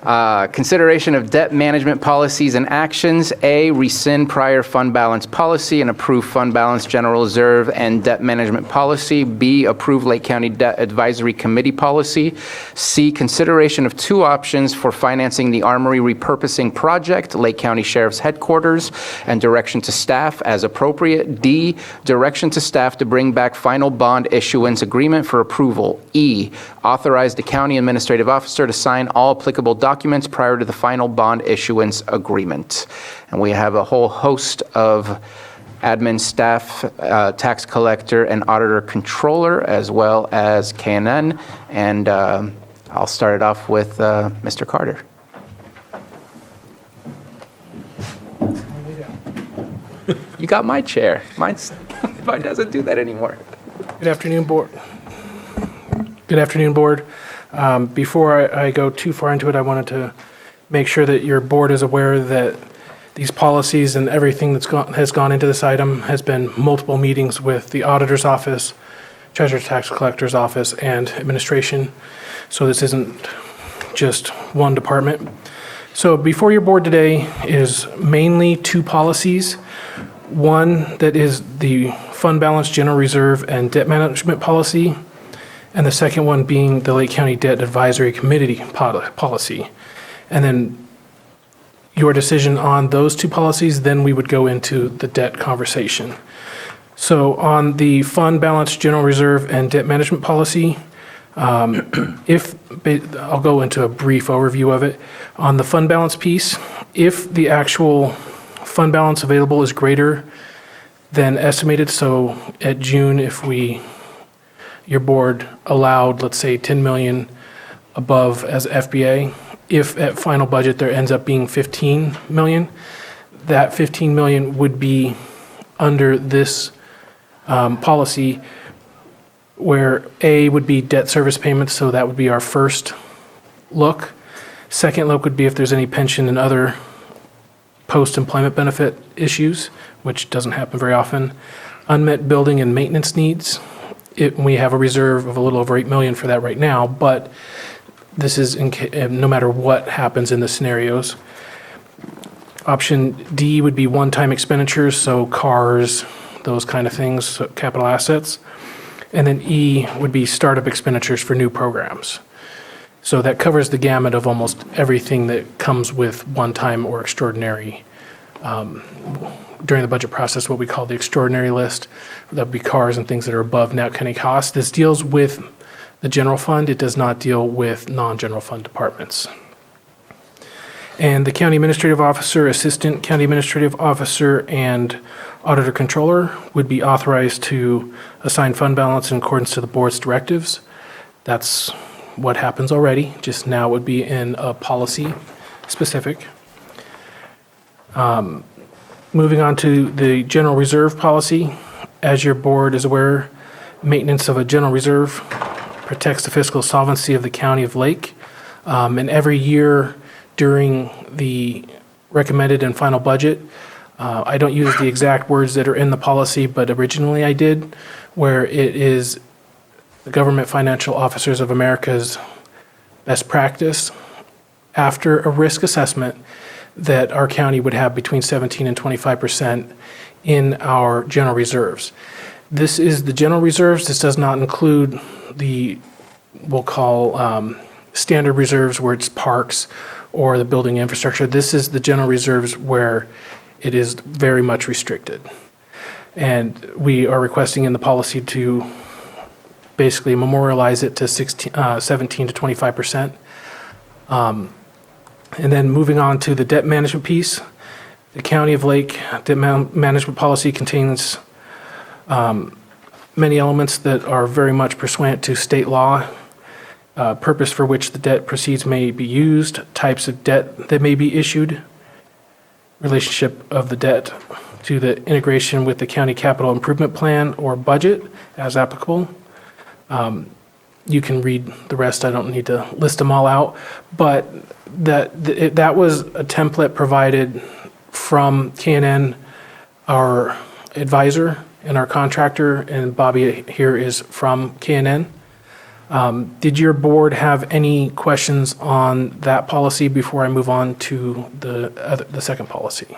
Consideration of debt management policies and actions. A, rescind prior fund balance policy and approve fund balance, general reserve, and debt management policy. B, approve Lake County Debt Advisory Committee policy. C, consideration of two options for financing the Armory Repurposing project, Lake County Sheriff's Headquarters, and direction to staff as appropriate. D, direction to staff to bring back final bond issuance agreement for approval. E, authorize the county administrative officer to sign all applicable documents prior to the final bond issuance agreement. And we have a whole host of admin staff, tax collector, and auditor controller, as well as KNN. And I'll start it off with Mr. Carter. You got my chair. Mine doesn't do that anymore. Good afternoon, board. Good afternoon, board. Before I go too far into it, I wanted to make sure that your board is aware that these policies and everything has gone into this item has been multiple meetings with the auditor's office, treasurer tax collector's office, and administration. So this isn't just one department. So before your board today is mainly two policies. One that is the fund balance, general reserve, and debt management policy, and the second one being the Lake County Debt Advisory Committee policy. And then your decision on those two policies, then we would go into the debt conversation. So on the fund balance, general reserve, and debt management policy, I'll go into a brief overview of it. On the fund balance piece, if the actual fund balance available is greater than estimated, so at June, if your board allowed, let's say, 10 million above as FBA, if at final budget there ends up being 15 million, that 15 million would be under this policy, where A would be debt service payments, so that would be our first look. Second look would be if there's any pension and other post-employment benefit issues, which doesn't happen very often. Unmet building and maintenance needs. We have a reserve of a little over 8 million for that right now, but this is no matter what happens in the scenarios. Option D would be one-time expenditures, so cars, those kind of things, so capital assets. And then E would be startup expenditures for new programs. So that covers the gamut of almost everything that comes with one-time or extraordinary. During the budget process, what we call the extraordinary list, that would be cars and things that are above net county costs. This deals with the general fund. It does not deal with non-general fund departments. And the county administrative officer, assistant county administrative officer, and auditor controller would be authorized to assign fund balance in accordance to the board's directives. That's what happens already, just now would be in a policy specific. Moving on to the general reserve policy. As your board is aware, maintenance of a general reserve protects the fiscal solvency of the county of Lake. And every year during the recommended and final budget, I don't use the exact words that are in the policy, but originally I did, where it is the Government Financial Officers of America's best practice after a risk assessment that our county would have between 17 and 25% in our general reserves. This is the general reserves. This does not include the, we'll call standard reserves where it's parks or the building infrastructure. This is the general reserves where it is very much restricted. And we are requesting in the policy to basically memorialize it to 17 to 25%. And then moving on to the debt management piece, the County of Lake debt management policy contains many elements that are very much pursuant to state law, purpose for which the debt proceeds may be used, types of debt that may be issued, relationship of the debt to the integration with the county capital improvement plan or budget as applicable. You can read the rest. I don't need to list them all out, but that was a template provided from KNN, our advisor and our contractor, and Bobby here is from KNN. Did your board have any questions on that policy before I move on to the second policy?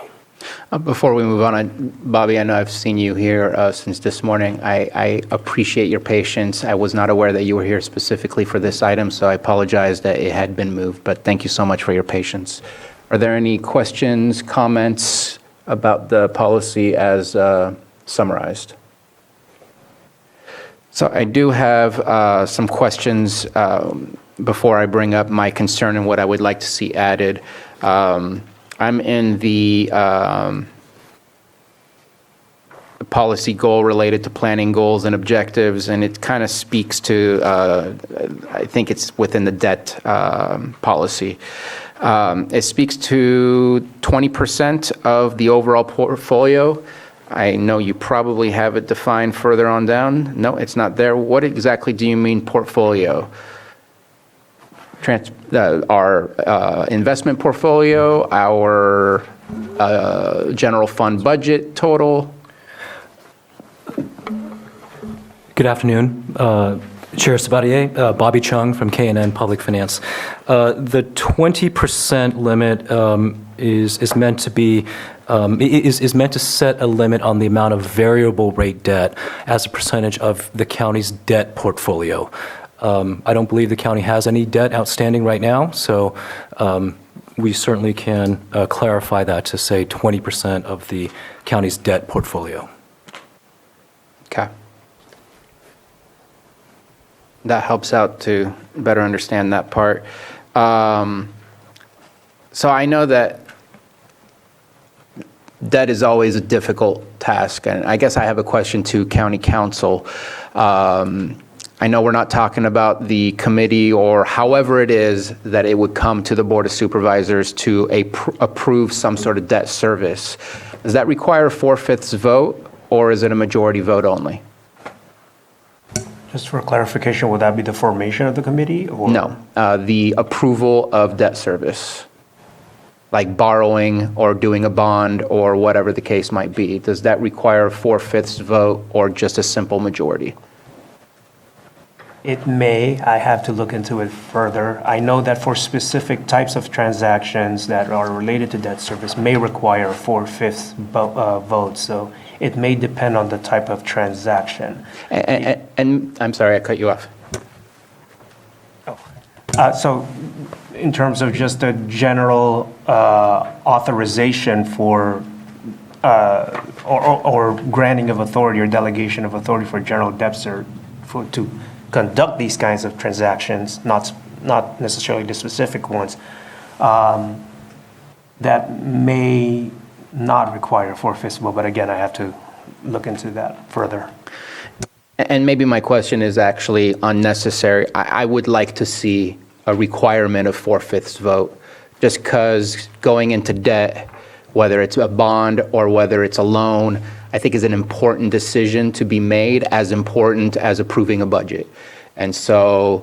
Before we move on, Bobby, I know I've seen you here since this morning. I appreciate your patience. I was not aware that you were here specifically for this item, so I apologize that it had been moved, but thank you so much for your patience. Are there any questions, comments about the policy as summarized? So I do have some questions before I bring up my concern and what I would like to see added. I'm in the policy goal related to planning goals and objectives, and it kind of speaks to, I think it's within the debt policy. It speaks to 20% of the overall portfolio. I know you probably have it defined further on down. No, it's not there. What exactly do you mean portfolio? Our investment portfolio, our general fund budget total? Good afternoon. Chair Sabatier, Bobby Chung from K&N Public Finance. The 20% limit is meant to be is meant to set a limit on the amount of variable rate debt as a percentage of the county's debt portfolio. I don't believe the county has any debt outstanding right now, so we certainly can clarify that to say 20% of the county's debt portfolio. Okay. That helps out to better understand that part. So I know that debt is always a difficult task, and I guess I have a question to County Council. I know we're not talking about the committee or however it is that it would come to the Board of Supervisors to approve some sort of debt service. Does that require a 4/5 vote, or is it a majority vote only? Just for clarification, would that be the formation of the committee? Or? No, the approval of debt service, like borrowing or doing a bond or whatever the case might be. Does that require a 4/5 vote or just a simple majority? It may. I have to look into it further. I know that for specific types of transactions that are related to debt service may require a 4/5 vote, so it may depend on the type of transaction. And I'm sorry, I cut you off. So in terms of just a general authorization for or granting of authority or delegation of authority for general debt to conduct these kinds of transactions, not necessarily the specific ones, that may not require a 4/5 vote, but again, I have to look into that further. And maybe my question is actually unnecessary. I would like to see a requirement of 4/5 vote, just because going into debt, whether it's a bond or whether it's a loan, I think is an important decision to be made, as important as approving a budget. And so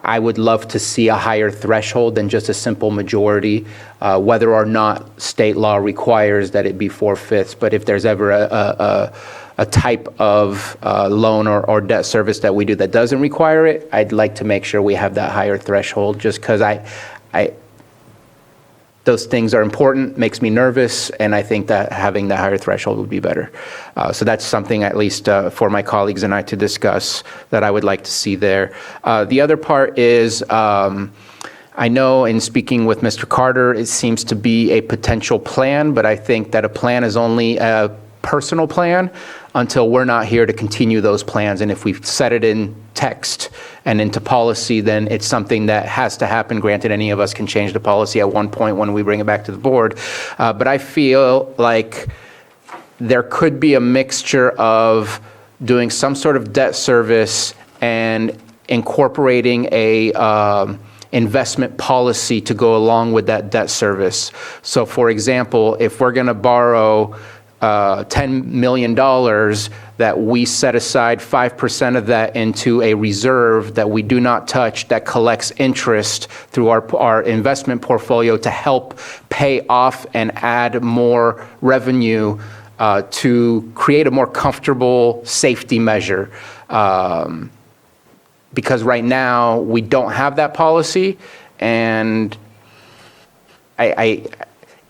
I would love to see a higher threshold than just a simple majority, whether or not state law requires that it be 4/5. But if there's ever a type of loan or debt service that we do that doesn't require it, I'd like to make sure we have that higher threshold, just because those things are important, makes me nervous, and I think that having the higher threshold would be better. So that's something, at least for my colleagues and I to discuss, that I would like to see there. The other part is, I know in speaking with Mr. Carter, it seems to be a potential plan, but I think that a plan is only a personal plan until we're not here to continue those plans. And if we set it in text and into policy, then it's something that has to happen. Granted, any of us can change the policy at one point when we bring it back to the board. But I feel like there could be a mixture of doing some sort of debt service and incorporating a investment policy to go along with that debt service. So for example, if we're going to borrow $10 million, that we set aside 5% of that into a reserve that we do not touch, that collects interest through our investment portfolio to help pay off and add more revenue to create a more comfortable safety measure. because right now we don't have that policy, and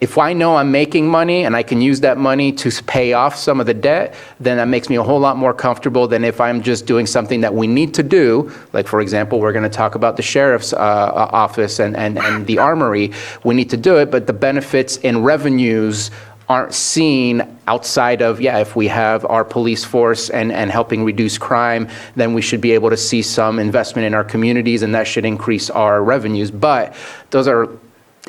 if I know I'm making money and I can use that money to pay off some of the debt, then that makes me a whole lot more comfortable than if I'm just doing something that we need to do. Like, for example, we're going to talk about the sheriff's office and the armory. We need to do it, but the benefits in revenues aren't seen outside of, if we have our police force and helping reduce crime, then we should be able to see some investment in our communities, and that should increase our revenues. But those are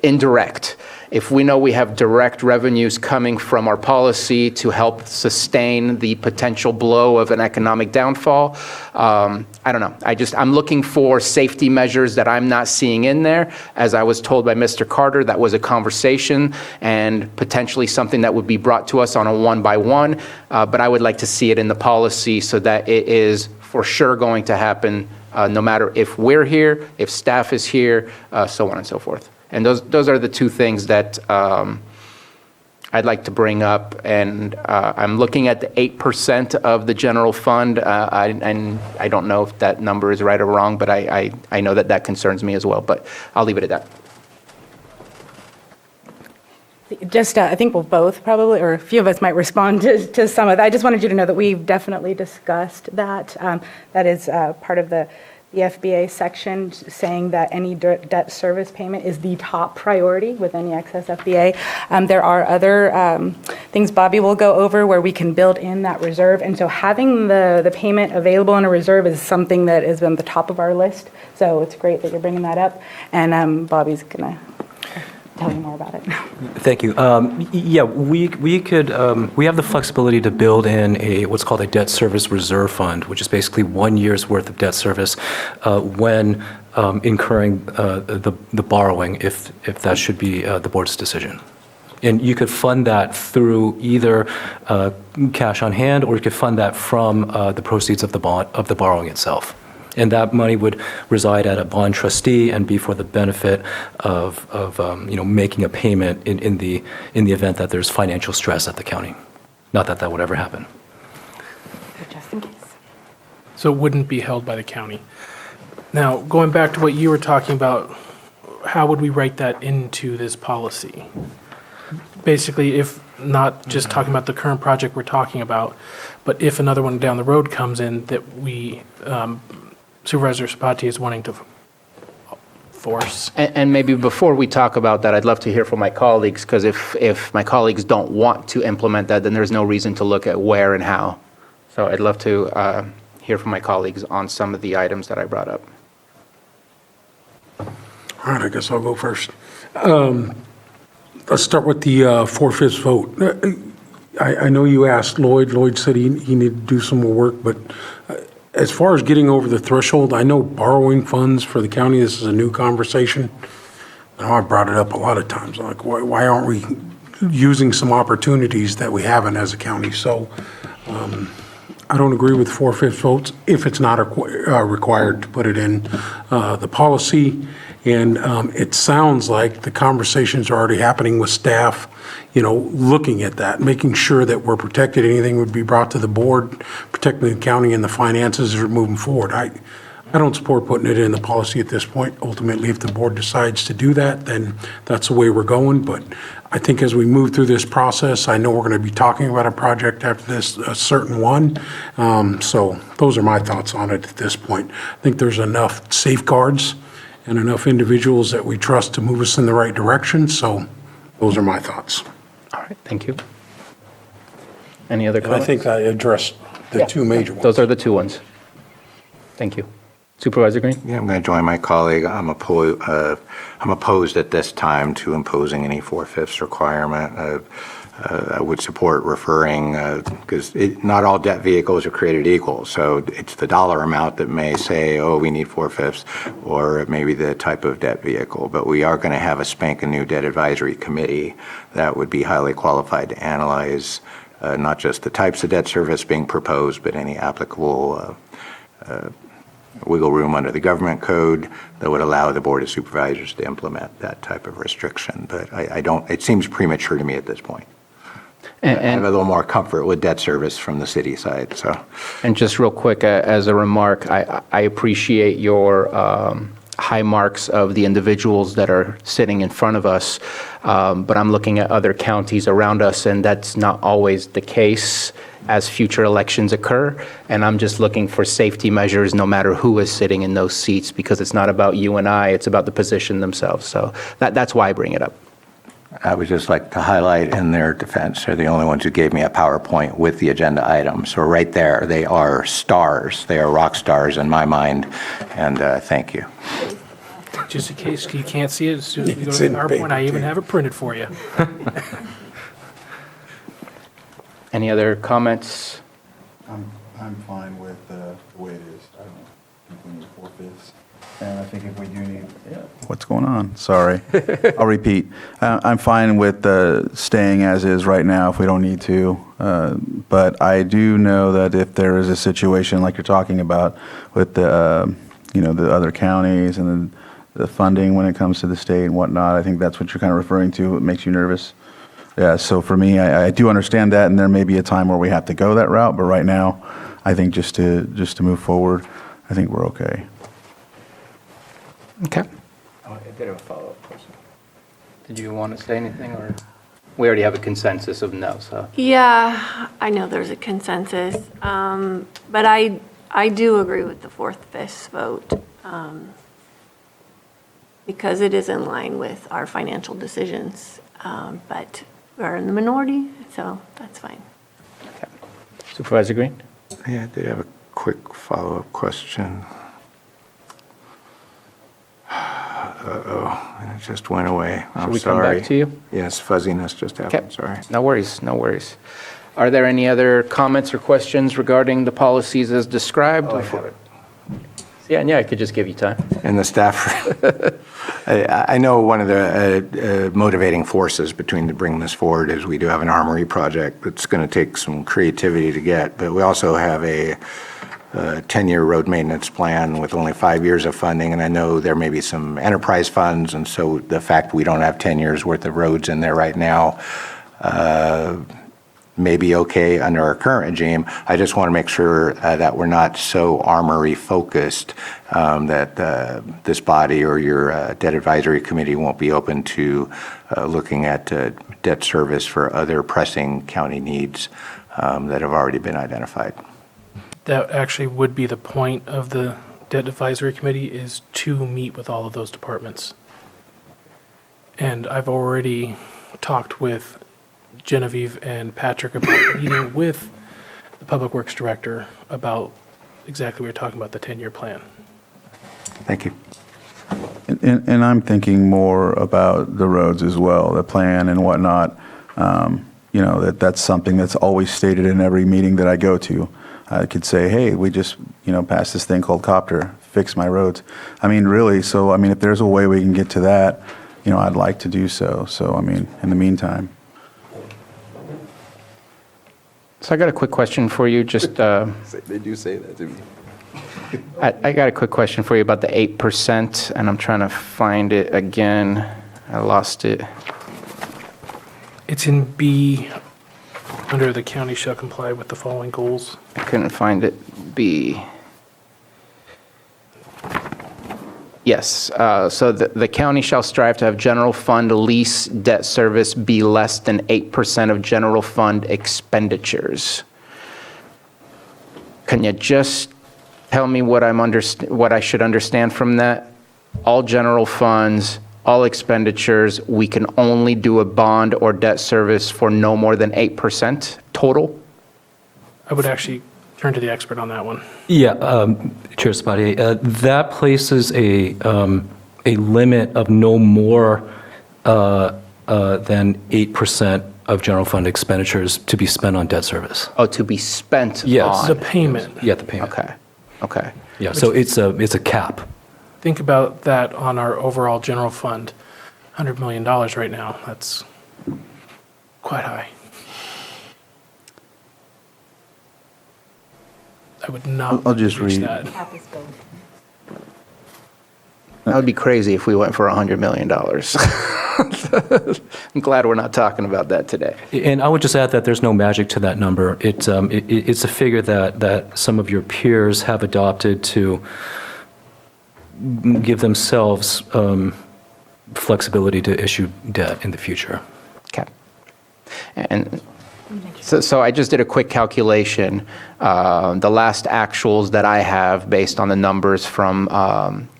indirect. If we know we have direct revenues coming from our policy to help sustain the potential blow of an economic downfall, I don't know. I'm looking for safety measures that I'm not seeing in there. As I was told by Mr. Carter, that was a conversation and potentially something that would be brought to us on a one-by-one, but I would like to see it in the policy so that it is for sure going to happen, no matter if we're here, if staff is here, so on and so forth. And those are the two things that I'd like to bring up. And I'm looking at the 8% of the general fund, and I don't know if that number is right or wrong, but I know that concerns me as well. But I'll leave it at that. Just, I think we'll both probably, or a few of us might respond to some of that. I just wanted you to know that we've definitely discussed that. That is part of the FBA section, saying that any debt service payment is the top priority with any excess FBA. There are other things Bobby will go over where we can build in that reserve. And so having the payment available in a reserve is something that is on the top of our list. So it's great that you're bringing that up. And Bobby's going to tell you more about it. Thank you. We could, we have the flexibility to build in what's called a debt service reserve fund, which is basically 1 year's worth of debt service when incurring the borrowing, if that should be the board's decision. And you could fund that through either cash on hand, or you could fund that from the proceeds of the borrowing itself. And that money would reside at a bond trustee and be for the benefit of making a payment in the event that there's financial stress at the county. Not that would ever happen. Just in case. So it wouldn't be held by the county. Now, going back to what you were talking about, how would we write that into this policy? Basically, if not just talking about the current project we're talking about, but if another one down the road comes in that we, Supervisor Spati is wanting to force. And maybe before we talk about that, I'd love to hear from my colleagues, because if my colleagues don't want to implement that, then there's no reason to look at where and how. So I'd love to hear from my colleagues on some of the items that I brought up. All right, I guess I'll go first. Let's start with the 4/5 vote. I know you asked Lloyd. Lloyd said he needed to do some more work, but as far as getting over the threshold, I know borrowing funds for the county, this is a new conversation. I know I brought it up a lot of times, like why aren't we using some opportunities that we haven't as a county? So I don't agree with 4/5 votes if it's not required to put it in the policy. And it sounds like the conversations are already happening with staff, looking at that, making sure that we're protected. Anything would be brought to the board, protecting the county and the finances as we're moving forward. I don't support putting it in the policy at this point. Ultimately, if the board decides to do that, then that's the way we're going. But I think as we move through this process, I know we're going to be talking about a project after this, a certain one. So those are my thoughts on it at this point. I think there's enough safeguards and enough individuals that we trust to move us in the right direction. So those are my thoughts. All right, thank you. Any other And I comments? think I addressed the two major ones. Those are the two ones. Thank you. Supervisor Green? Yeah, I'm going to join my colleague. I'm opposed at this time to imposing any 4/5 requirement. I would support referring, because not all debt vehicles are created equal. So it's the dollar amount that may say, oh, we need 4/5, or it may be the type of debt vehicle. But we are going to have a spanking new debt advisory committee that would be highly qualified to analyze not just the types of debt service being proposed, but any applicable wiggle room under the government code that would allow the Board of Supervisors to implement that type of restriction. But I don't, it seems premature to me at this point. I have a little more comfort with debt service from the city side, so. And just real quick, as a remark, I appreciate your high marks of the individuals that are sitting in front of us, but I'm looking at other counties around us, and that's not always the case as future elections occur, and I'm just looking for safety measures no matter who is sitting in those seats, because it's not about you and I, it's about the position themselves. So that's why I bring it up. I would just like to highlight in their defense, they're the only ones who gave me a PowerPoint with the agenda items. So right there, they are stars. They are rock stars in my mind, and thank you. Just in case you can't see it, as soon as we go It's to in the PowerPoint, paper, I even too. have it printed for you. Any other comments? I'm fine with the way it is. I don't think we need 4/5. And I think if we do need, what's going on? Sorry. I'll repeat. I'm fine with staying as is right now if we don't need to. But I do know that if there is a situation like you're talking about with the other counties and the funding when it comes to the state and whatnot, I think that's what you're kind of referring to. It makes you nervous. Yeah, so for me, I do understand that, and there may be a time where we have to go that route, but right now, I think just to move forward, I think we're okay. Okay. I did have a follow-up question. Did you want to say anything, or? We already have a consensus of no, so. Yeah, I know there's a consensus, but I do agree with the 4/5 vote because it is in line with our financial decisions, but we're in the minority, so that's fine. Supervisor Green? Yeah, I did have a quick follow-up question. Uh-oh, and it just went away. I'm Should we come sorry. back to you? Yes, fuzziness just Okay. happened, sorry. No worries, no worries. Are there any other comments or questions regarding the policies as described? Oh, I have it. Yeah, I could just give you time. And the staff, I know one of the motivating forces between to bring this forward is we do have an Armory project that's going to take some creativity to get, but we also have a 10-year road maintenance plan with only 5 years of funding, and I know there may be some enterprise funds, and so the fact we don't have 10 years worth of roads in there right now may be okay under our current regime. I just want to make sure that we're not so Armory focused that this body or your debt advisory committee won't be open to looking at debt service for other pressing county needs that have already been identified. That actually would be the point of the Debt Advisory Committee, is to meet with all of those departments. And I've already talked with Genevieve and Patrick about meeting with the Public Works Director about exactly what you're talking about, the 10-year plan. Thank you. And I'm thinking more about the roads as well, the plan and whatnot. That's something that's always stated in every meeting that I go to. I could say, hey, we just, passed this thing called Copter, fix my roads. I mean, really, so, if there's a way we can get to that, I'd like to do so. So, in the meantime. So I got a quick question for you, just, They do say that to me. I got a quick question for you about the 8%, and I'm trying to find it again. I lost it. It's in B, under the county shall comply with the following goals. I couldn't find it. B. Yes, so the county shall strive to have general fund lease debt service be less than 8% of general fund expenditures. Can you just tell me what what I should understand from that? All general funds, all expenditures, we can only do a bond or debt service for no more than 8% total? I would actually turn to the expert on that one. Yeah, Chair Sabatier, that places a limit of no more than 8% of general fund expenditures to be spent on debt service. Oh, to be spent Yes. on? The payment. Yeah, the payment. Okay. Yeah, so it's a cap. Think about that on our overall general fund, $100 million right now. That's quite high. I would not I'll just reach read. that. That would be crazy if we went for $100 million. I'm glad we're not talking about that today. And I would just add that there's no magic to that number. It's a figure that some of your peers have adopted to give themselves flexibility to issue debt in the future. Okay. And so I just did a quick calculation. The last actuals that I have based on the numbers from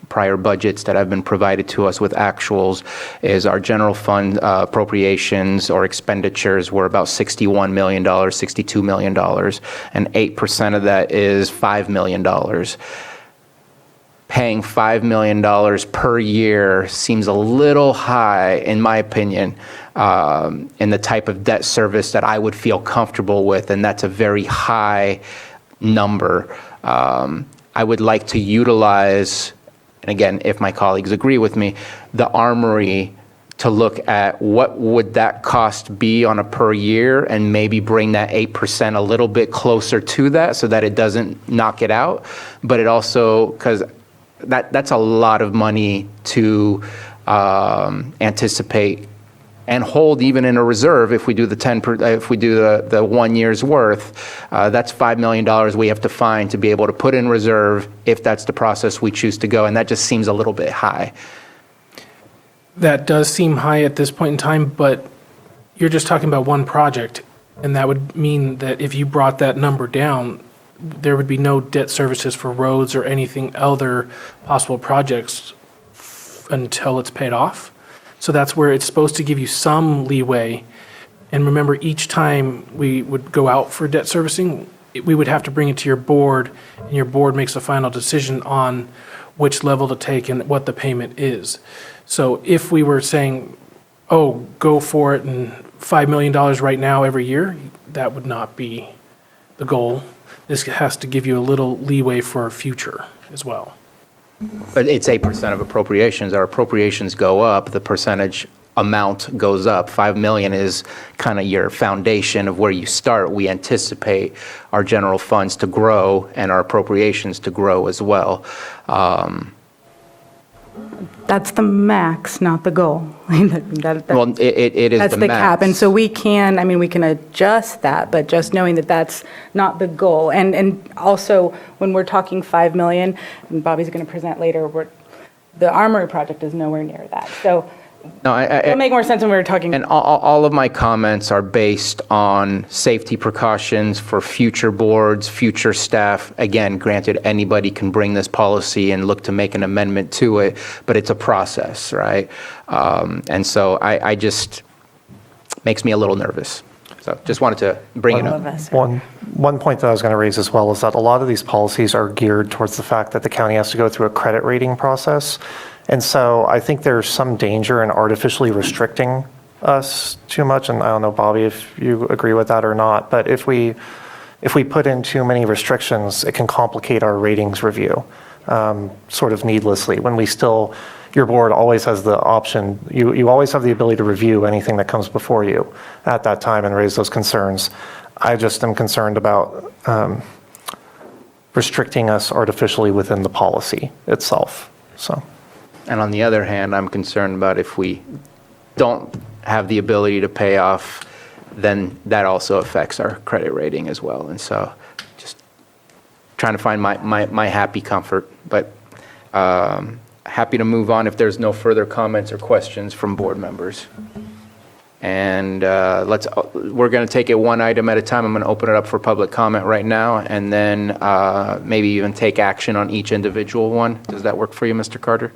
prior budgets that have been provided to us with actuals is our general fund appropriations or expenditures were about $61 million, $62 million, and 8% of that is $5 million. Paying $5 million per year seems a little high, in my opinion, in the type of debt service that I would feel comfortable with, and that's a very high number. I would like to utilize, and again, if my colleagues agree with me, the Armory to look at what would that cost be on a per year and maybe bring that 8% a little bit closer to that so that it doesn't knock it out. But it also, because that's a lot of money to anticipate and hold even in a reserve. If we do the 1 year's worth, that's $5 million we have to find to be able to put in reserve if that's the process we choose to go, and that just seems a little bit high. That does seem high at this point in time, but you're just talking about one project, and that would mean that if you brought that number down, there would be no debt services for roads or anything other possible projects until it's paid off. So that's where it's supposed to give you some leeway. And remember, each time we would go out for debt servicing, we would have to bring it to your board, and your board makes a final decision on which level to take and what the payment is. So if we were saying, oh, go for it and $5 million right now every year, that would not be the goal. This has to give you a little leeway for future as well. But it's 8% of appropriations. Our appropriations go up, the percentage amount goes up. 5 million is kind of your foundation of where you start. We anticipate our general funds to grow and our appropriations to grow as well. That's the max, not the goal. Well, it is That's the the max. cap, and so we can adjust that, but just knowing that that's not the goal. And also, when we're talking 5 million, and Bobby's going to present later, the Armory project is nowhere near that. So No, it'll make more sense when we were talking. And all of my comments are based on safety precautions for future boards, future staff. Again, granted, anybody can bring this policy and look to make an amendment to it, but it's a process, right? And so I just, makes me a little nervous. So just wanted to bring it up. One point that I was going to raise as well is that a lot of these policies are geared towards the fact that the county has to go through a credit rating process. And so I think there's some danger in artificially restricting us too much. And I don't know, Bobby, if you agree with that or not, but if we put in too many restrictions, it can complicate our ratings review sort of needlessly when we still, your board always has the option, you always have the ability to review anything that comes before you at that time and raise those concerns. I just am concerned about restricting us artificially within the policy itself, so. And on the other hand, I'm concerned about if we don't have the ability to pay off, then that also affects our credit rating as well. And so just trying to find my happy comfort, but happy to move on if there's no further comments or questions from board members. And we're going to take it one item at a time. I'm going to open it up for public comment right now, and then maybe even take action on each individual one. Does that work for you, Mr. Carter?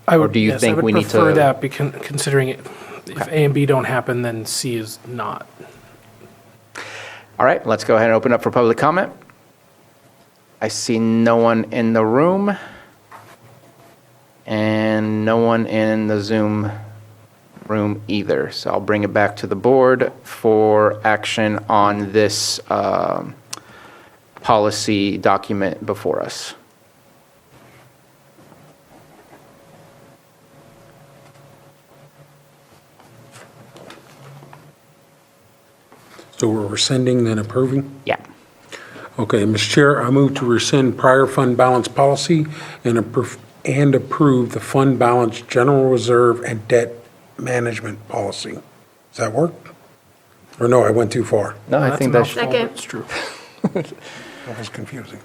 Or do you think we need to? I would prefer that, considering if A and B don't happen, then C is not. All right, let's go ahead and open up for public comment. I see no one in the room and no one in the Zoom room either. So I'll bring it back to the board for action on this policy document before us. So we're rescinding then approving? Yeah. Okay, Mr. Chair, I move to rescind prior fund balance policy and approve the fund balance general reserve and debt management policy. Does that work? Or no, I went too far? No, I think that's, Second. It's true. That was confusing.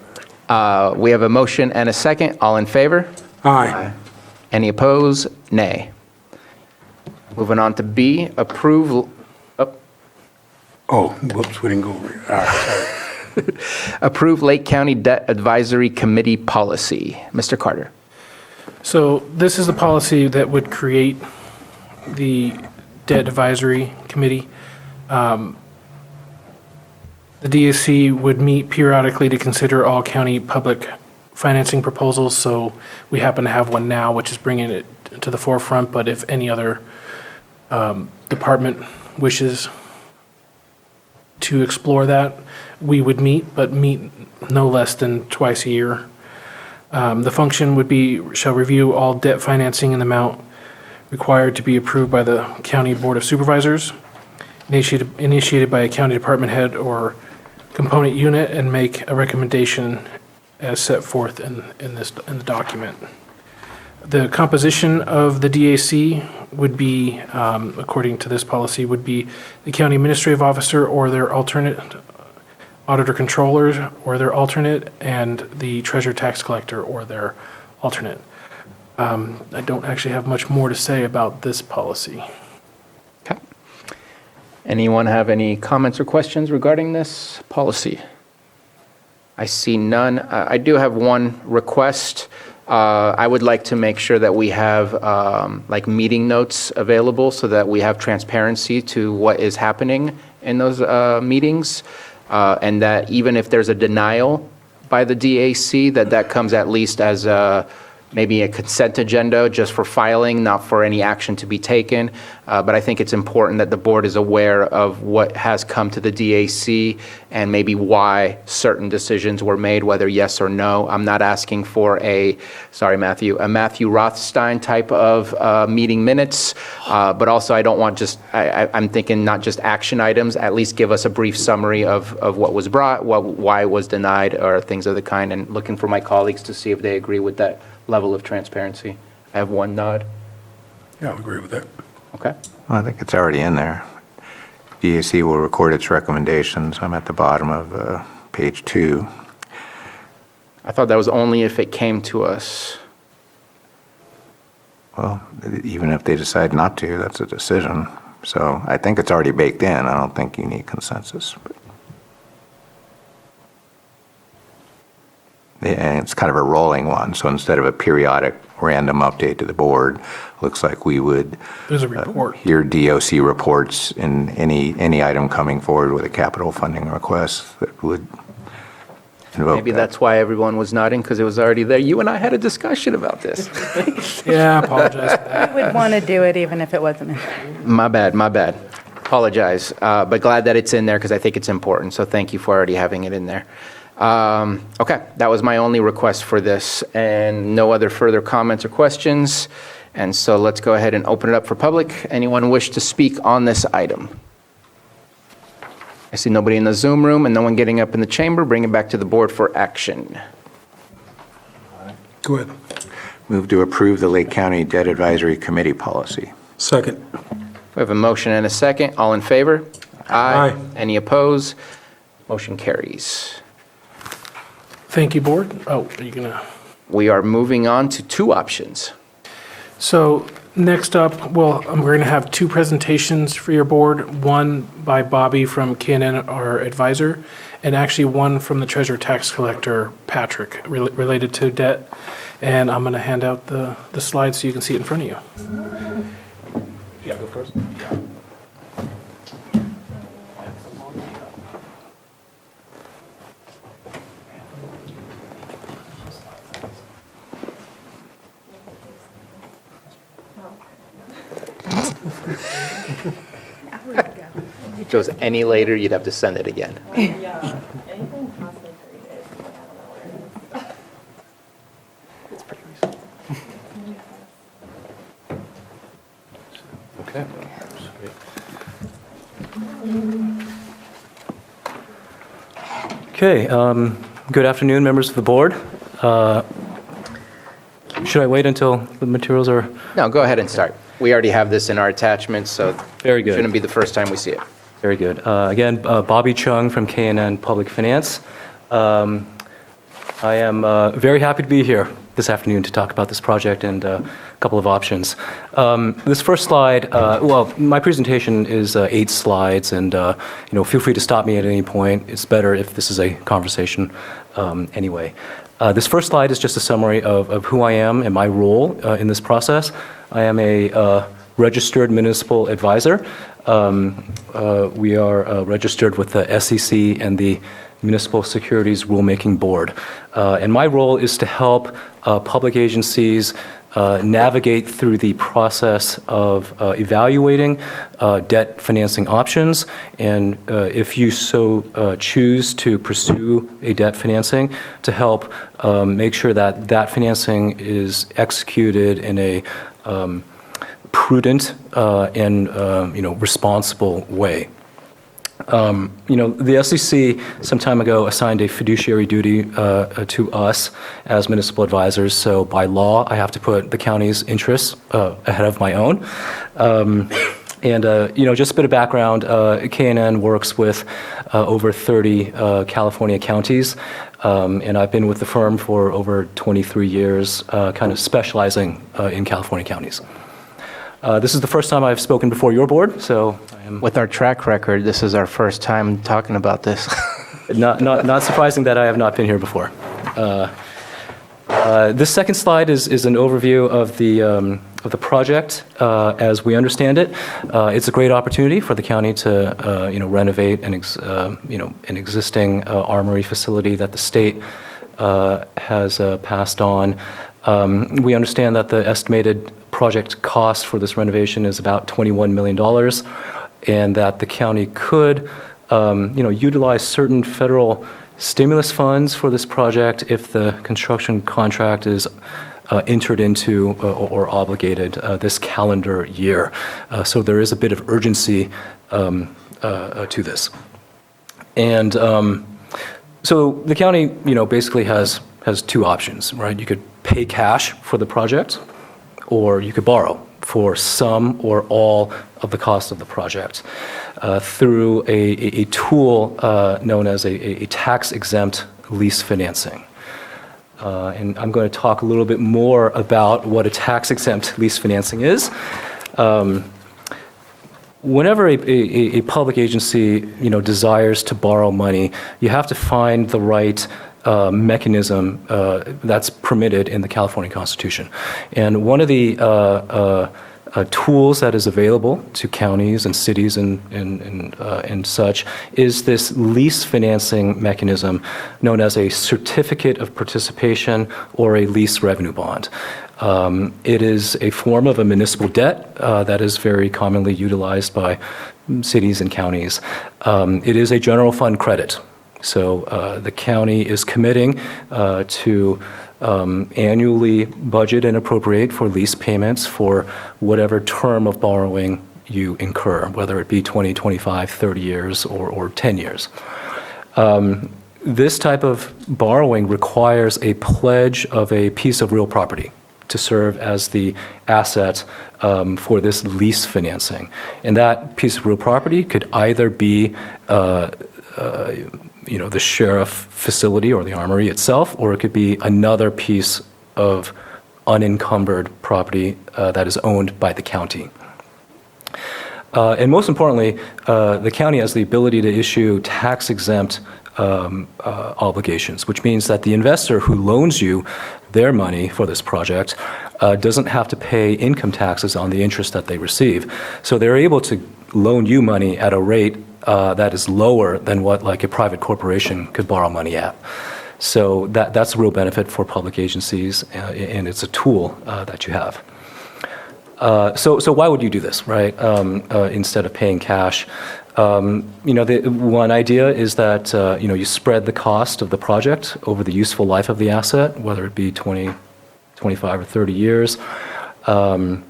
we have a motion and a second. All in favor? Aye. Any opposed? Nay. Moving on to B, approve, Oh, whoops, we didn't go over here. All right, sorry. approve Lake County Debt Advisory Committee policy. Mr. Carter. So this is the policy that would create the Debt Advisory Committee. The DAC would meet periodically to consider all county public financing proposals, so we happen to have one now, which is bringing it to the forefront, but if any other department wishes to explore that, we would meet, but meet no less than twice a year. The function would be, shall review all debt financing in the amount required to be approved by the County Board of Supervisors, initiated by a county department head or component unit, and make a recommendation as set forth in the document. The composition of the DAC would be, according to this policy, would be the county administrative officer or their alternate, auditor controller or their alternate, and the treasurer tax collector or their alternate. I don't actually have much more to say about this policy. Okay. Anyone have any comments or questions regarding this policy? I see none. I do have one request. I would like to make sure that we have like meeting notes available so that we have transparency to what is happening in those meetings. And that even if there's a denial by the DAC, that comes at least as maybe a consent agenda just for filing, not for any action to be taken. But I think it's important that the board is aware of what has come to the DAC and maybe why certain decisions were made, whether yes or no. I'm not asking for a Matthew Rothstein type of meeting minutes, but also I don't want just, I'm thinking not just action items, at least give us a brief summary of what was brought, why it was denied, or things of the kind, and looking for my colleagues to see if they agree with that level of transparency. I have one nod. Yeah, I agree with that. Okay. Well, I think it's already in there. DAC will record its recommendations. I'm at the bottom of page 2. I thought that was only if it came to us. Well, even if they decide not to, that's a decision. So I think it's already baked in. I don't think you need consensus. And it's kind of a rolling one, so instead of a periodic random update to the board, looks like we would There's a report. hear DOC reports in any item coming forward with a capital funding request that would invoke Maybe that. that's why everyone was nodding, because it was already there. You and I had a discussion about this. Yeah, I apologize for that. We would want to do it even if it wasn't in there. My bad. Apologize. But glad that it's in there because I think it's important. So thank you for already having it in there. Okay, that was my only request for this, and no other further comments or questions. And so let's go ahead and open it up for public. Anyone wish to speak on this item? I see nobody in the Zoom room and no one getting up in the chamber. Bring it back to the board for action. Go ahead. Move to approve the Lake County Debt Advisory Committee policy. Second. We have a motion and a second. All in favor? Aye. Any opposed? Motion carries. Thank you, board. Oh, are you gonna? We are moving on to 2 options. So next up, well, I'm going to have 2 presentations for your board, one by Bobby from KNN, our advisor, and actually one from the treasurer tax collector, Patrick, related to debt. And I'm going to hand out the slides so you can see it in front of you. Yeah, go first. If it goes any later, you'd have to send it again. Okay. Okay, good afternoon, members of the board. Should I wait until the materials are? No, go ahead and start. We already have this in our attachments, so Very good. shouldn't be the first time we see it. Very good. Again, Bobby Chung from K&N Public Finance. I am very happy to be here this afternoon to talk about this project and a couple of options. This first slide, well, my presentation is 8 slides, and feel free to stop me at any point. It's better if this is a conversation anyway. This first slide is just a summary of who I am and my role in this process. I am a registered municipal advisor. We are registered with the SEC and the Municipal Securities Rulemaking Board. And my role is to help public agencies navigate through the process of evaluating debt financing options. And if you so choose to pursue a debt financing, to help make sure that that financing is executed in a prudent and responsible way. The SEC some time ago assigned a fiduciary duty to us as municipal advisors. So by law, I have to put the county's interests ahead of my own. Just a bit of background, K&N works with over 30 California counties, and I've been with the firm for over 23 years, kind of specializing in California counties. This is the first time I've spoken before your board, so I am With our track record, this is our first time talking about this. not surprising that I have not been here before. This second slide is an overview of the project as we understand it. It's a great opportunity for the county to renovate an existing armory facility that the state has passed on. We understand that the estimated project cost for this renovation is about $21 million, and that the county could, utilize certain federal stimulus funds for this project if the construction contract is entered into or obligated this calendar year. So there is a bit of urgency to this. And so the county, basically has 2 options, right? You could pay cash for the project, or you could borrow for some or all of the cost of the project through a tool known as a tax-exempt lease financing. And I'm going to talk a little bit more about what a tax-exempt lease financing is. Whenever a public agency, desires to borrow money, you have to find the right mechanism that's permitted in the California Constitution. And one of the tools that is available to counties and cities and such is this lease financing mechanism known as a certificate of participation or a lease revenue bond. It is a form of a municipal debt that is very commonly utilized by cities and counties. It is a general fund credit. So the county is committing to annually budget and appropriate for lease payments for whatever term of borrowing you incur, whether it be 20, 25, 30 years, or 10 years. This type of borrowing requires a pledge of a piece of real property to serve as the asset for this lease financing. And that piece of real property could either be the sheriff facility or the armory itself, or it could be another piece of unencumbered property that is owned by the county. And most importantly, the county has the ability to issue tax-exempt obligations, which means that the investor who loans you their money for this project doesn't have to pay income taxes on the interest that they receive. So they're able to loan you money at a rate that is lower than what like a private corporation could borrow money at. So that's a real benefit for public agencies, and it's a tool that you have. So why would you do this, right? Instead of paying cash? The one idea is that, you spread the cost of the project over the useful life of the asset, whether it be 20, 25, or 30 years. Kind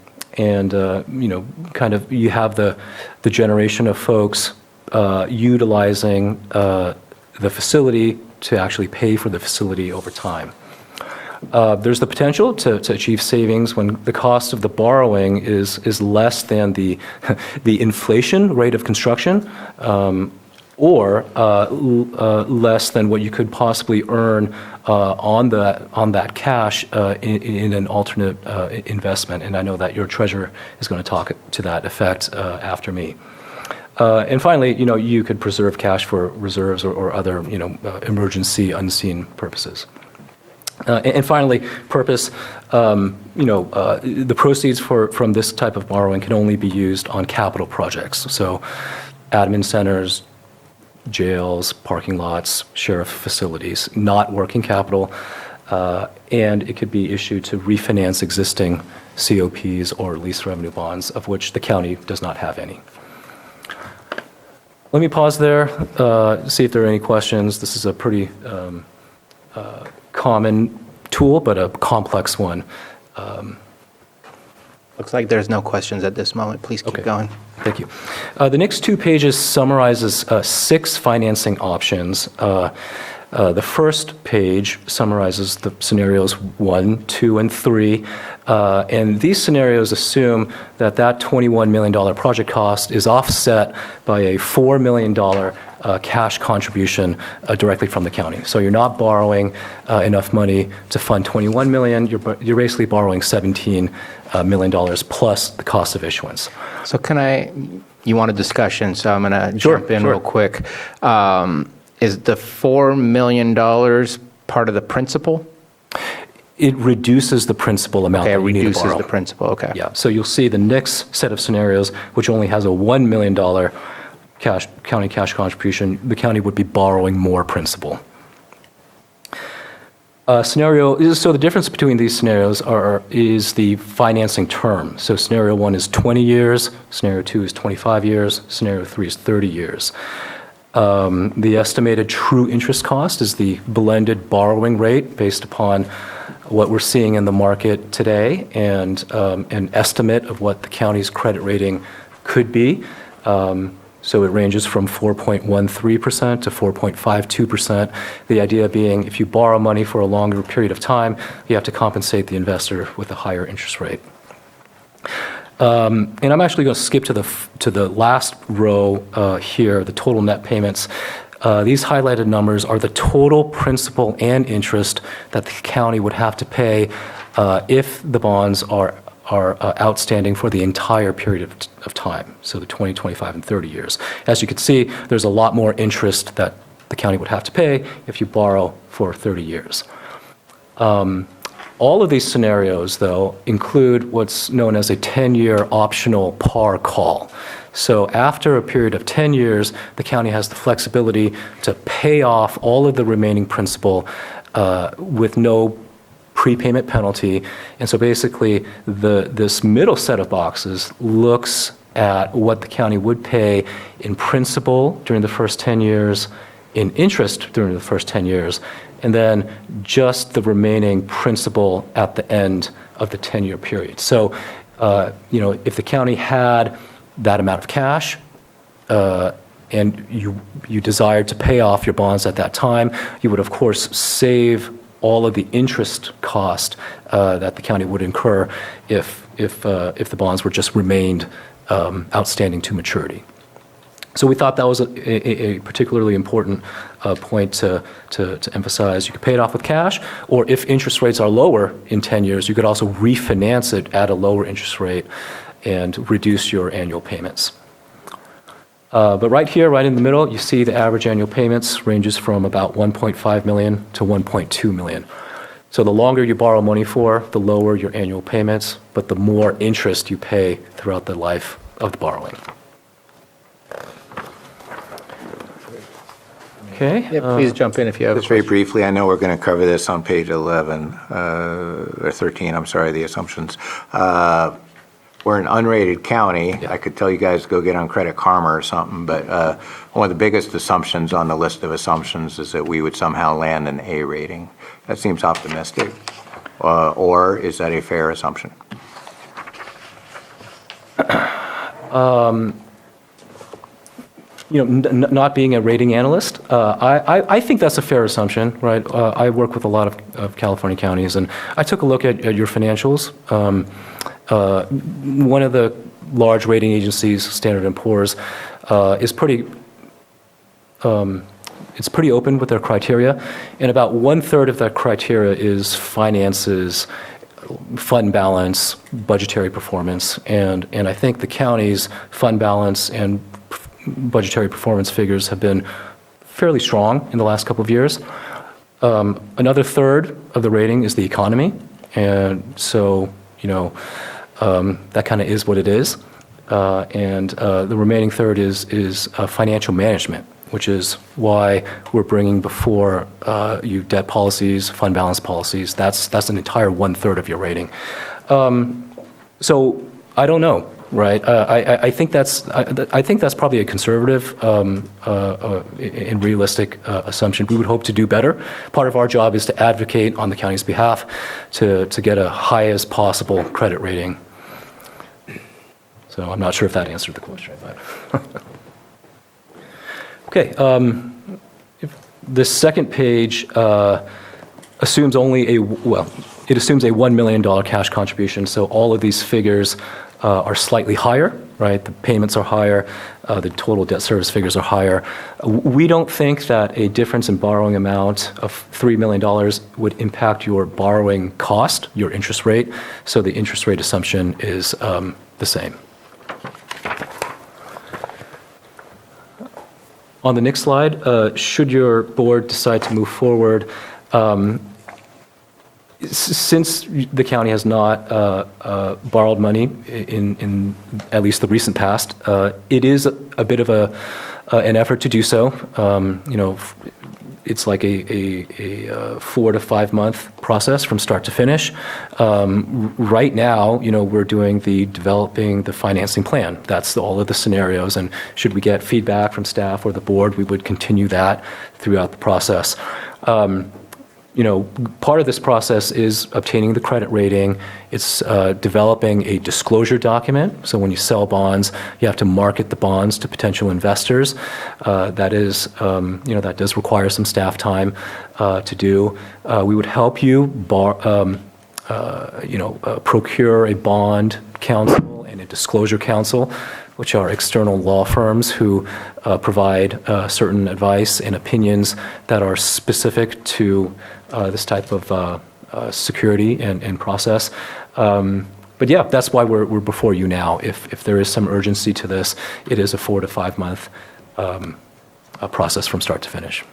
of you have the generation of folks utilizing the facility to actually pay for the facility over time. There's the potential to achieve savings when the cost of the borrowing is less than the inflation rate of construction, or less than what you could possibly earn on that cash in an alternate investment. And I know that your treasurer is going to talk to that effect after me. And finally, you could preserve cash for reserves or other, emergency unseen purposes. And finally, purpose, the proceeds from this type of borrowing can only be used on capital projects. So admin centers, jails, parking lots, sheriff facilities, not working capital, and it could be issued to refinance existing COPs or lease revenue bonds, of which the county does not have any. Let me pause there, see if there are any questions. This is a pretty common tool, but a complex one. Looks like there's no questions at this moment. Please keep Okay. going. Thank you. The next 2 pages summarizes 6 financing options. The first page summarizes the scenarios 1, 2, and 3. And these scenarios assume that $21 million project cost is offset by a $4 million cash contribution directly from the county. So you're not borrowing enough money to fund $21 million. You're basically borrowing $17 million plus the cost of issuance. So you want a discussion, so I'm going to Sure, jump in sure. real quick. Is the $4 million part of the principal? It reduces the principal amount Okay, it that you need to reduces borrow. the principal, okay. Yeah, so you'll see the next set of scenarios, which only has a $1 million county cash contribution, the county would be borrowing more principal. So the difference between these scenarios is the financing term. So scenario 1 is 20 years, scenario 2 is 25 years, scenario 3 is 30 years. The estimated true interest cost is the blended borrowing rate based upon what we're seeing in the market today and an estimate of what the county's credit rating could be. So it ranges from 4.13% to 4.52%. The idea being if you borrow money for a longer period of time, you have to compensate the investor with a higher interest rate. And I'm actually going to skip to the last row here, the total net payments. These highlighted numbers are the total principal and interest that the county would have to pay if the bonds are outstanding for the entire period of time, so the 20, 25, and 30 years. As you can see, there's a lot more interest that the county would have to pay if you borrow for 30 years. All of these scenarios, though, include what's known as a 10-year optional par call. So after a period of 10 years, the county has the flexibility to pay off all of the remaining principal with no prepayment penalty. And so basically, this middle set of boxes looks at what the county would pay in principal during the first 10 years, in interest during the first 10 years, and then just the remaining principal at the end of the 10-year period. So, if the county had that amount of cash, and you desired to pay off your bonds at that time, you would, of course, save all of the interest cost that the county would incur if the bonds were just remained outstanding to maturity. So we thought that was a particularly important point to emphasize. You could pay it off with cash, or if interest rates are lower in 10 years, you could also refinance it at a lower interest rate and reduce your annual payments. But right here, right in the middle, you see the average annual payments ranges from about $1.5 million to $1.2 million. So the longer you borrow money for, the lower your annual payments, but the more interest you pay throughout the life of the borrowing. Okay. Yeah, please jump in if you have a Just very question. briefly, I know we're going to cover this on page 11, or 13, I'm sorry, the assumptions. We're an unrated county. Yeah. I could tell you guys to go get on Credit Karma or something, but one of the biggest assumptions on the list of assumptions is that we would somehow land an A rating. That seems optimistic. Or is that a fair assumption? not being a rating analyst, I think that's a fair assumption, right? I work with a lot of California counties, and I took a look at your financials. One of the large rating agencies, Standard & Poor's, is pretty open with their criteria, and about 1/3 of that criteria is finances, fund balance, budgetary performance, and I think the county's fund balance and budgetary performance figures have been fairly strong in the last couple of years. Another third of the rating is the economy, and so, that kind of is what it is. And the remaining third is financial management, which is why we're bringing before you debt policies, fund balance policies. That's an entire 1/3 of your rating. So I don't know, right? I think that's probably a conservative and realistic assumption. We would hope to do better. Part of our job is to advocate on the county's behalf to get a highest possible credit rating. So I'm not sure if that answered the question, but. Okay, the second page assumes it assumes a $1 million cash contribution, so all of these figures are slightly higher, right? The payments are higher, the total debt service figures are higher. We don't think that a difference in borrowing amount of $3 million would impact your borrowing cost, your interest rate, so the interest rate assumption is the same. On the next slide, should your board decide to move forward, since the county has not borrowed money in at least the recent past, it is a bit of an effort to do so. It's like a 4 to 5 month process from start to finish. Right now, we're developing the financing plan. That's all of the scenarios, and should we get feedback from staff or the board, we would continue that throughout the process. Part of this process is obtaining the credit rating. It's developing a disclosure document. So when you sell bonds, you have to market the bonds to potential investors. That does require some staff time to do. We would help you procure a bond counsel and a disclosure counsel, which are external law firms who provide certain advice and opinions that are specific to this type of security and process. But yeah, that's why we're before you now. If there is some urgency to this, it is a 4 to 5 month process from start to finish.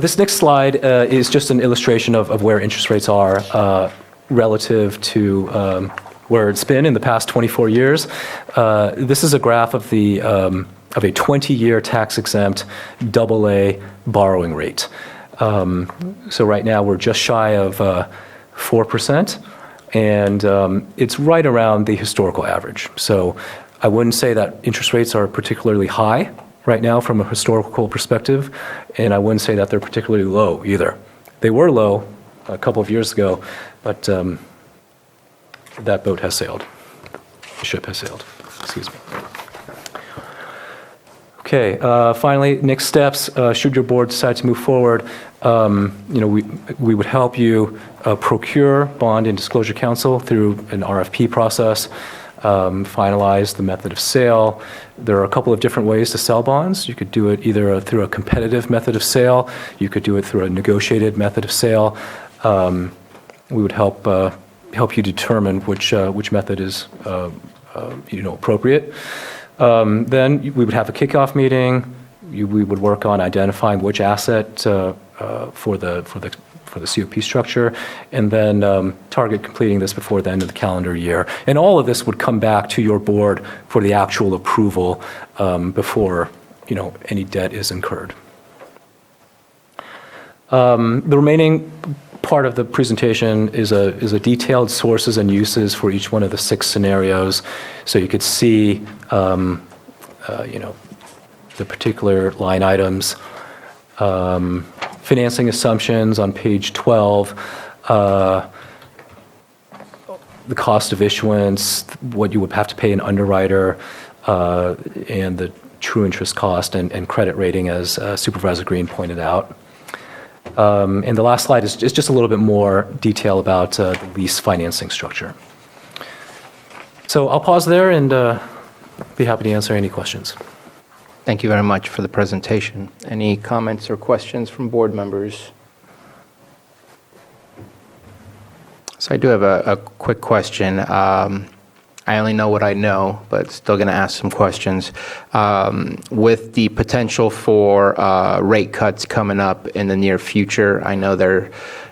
This next slide is just an illustration of where interest rates are relative to where it's been in the past 24 years. This is a graph of a 20-year tax-exempt AA borrowing rate. So right now we're just shy of 4%, and it's right around the historical average. So I wouldn't say that interest rates are particularly high right now from a historical perspective, and I wouldn't say that they're particularly low either. They were low a couple of years ago, but that boat has sailed. The ship has sailed. Excuse me. Okay, finally, next steps. Should your board decide to move forward, we would help you procure bond and disclosure counsel through an RFP process, finalize the method of sale. There are a couple of different ways to sell bonds. You could do it either through a competitive method of sale. You could do it through a negotiated method of sale. We would help you determine which method is appropriate. Then we would have a kickoff meeting. We would work on identifying which asset for the COP structure, and then target completing this before the end of the calendar year. And all of this would come back to your board for the actual approval before any debt is incurred. The remaining part of the presentation is a detailed sources and uses for each one of the 6 scenarios, so you could see the particular line items. Financing assumptions on page 12. the cost of issuance, what you would have to pay an underwriter, and the true interest cost and credit rating, as Supervisor Green pointed out. And the last slide is just a little bit more detail about the lease financing structure. So I'll pause there and be happy to answer any questions. Thank you very much for the presentation. Any comments or questions from board members? So I do have a quick question. I only know what I know, but still going to ask some questions. With the potential for rate cuts coming up in the near future, I know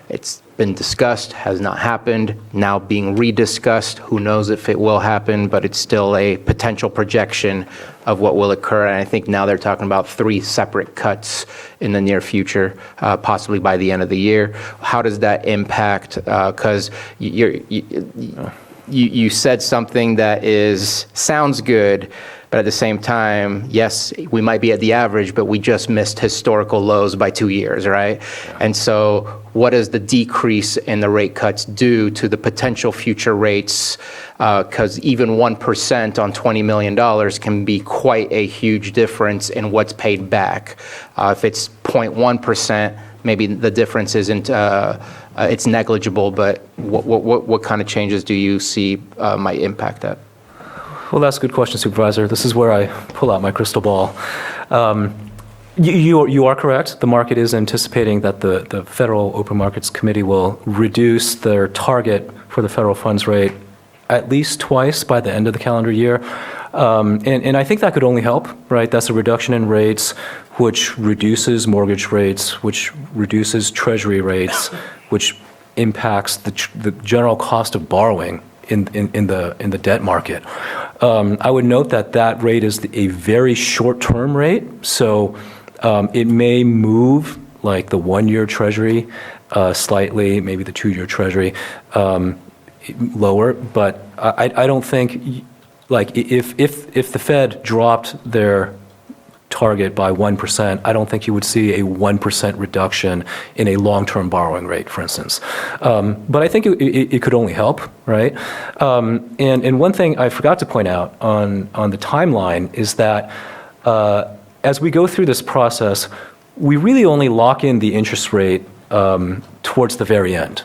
it's been discussed, has not happened, now being rediscussed. Who knows if it will happen, but it's still a potential projection of what will occur. And I think now they're talking about 3 separate cuts in the near future, possibly by the end of the year. How does that impact? Because you said something that sounds good, but at the same time, yes, we might be at the average, but we just missed historical lows by 2 years, right? And so what does the decrease in the rate cuts do to the potential future rates? Because even 1% on $20 million can be quite a huge difference in what's paid back. If it's 0.1%, maybe the difference isn't, it's negligible, but what kind of changes do you see might impact that? Well, that's a good question, Supervisor. This is where I pull out my crystal ball. You are correct. The market is anticipating that the Federal Open Markets Committee will reduce their target for the federal funds rate at least twice by the end of the calendar year. And I think that could only help, right? That's a reduction in rates, which reduces mortgage rates, which reduces treasury rates, which impacts the general cost of borrowing in the debt market. I would note that rate is a very short-term rate, so it may move like the 1-year Treasury slightly, maybe the 2-year Treasury lower, but I don't think, like, if the Fed dropped their target by 1%, I don't think you would see a 1% reduction in a long-term borrowing rate, for instance. But I think it could only help, right? And one thing I forgot to point out on the timeline is that as we go through this process, we really only lock in the interest rate towards the very end.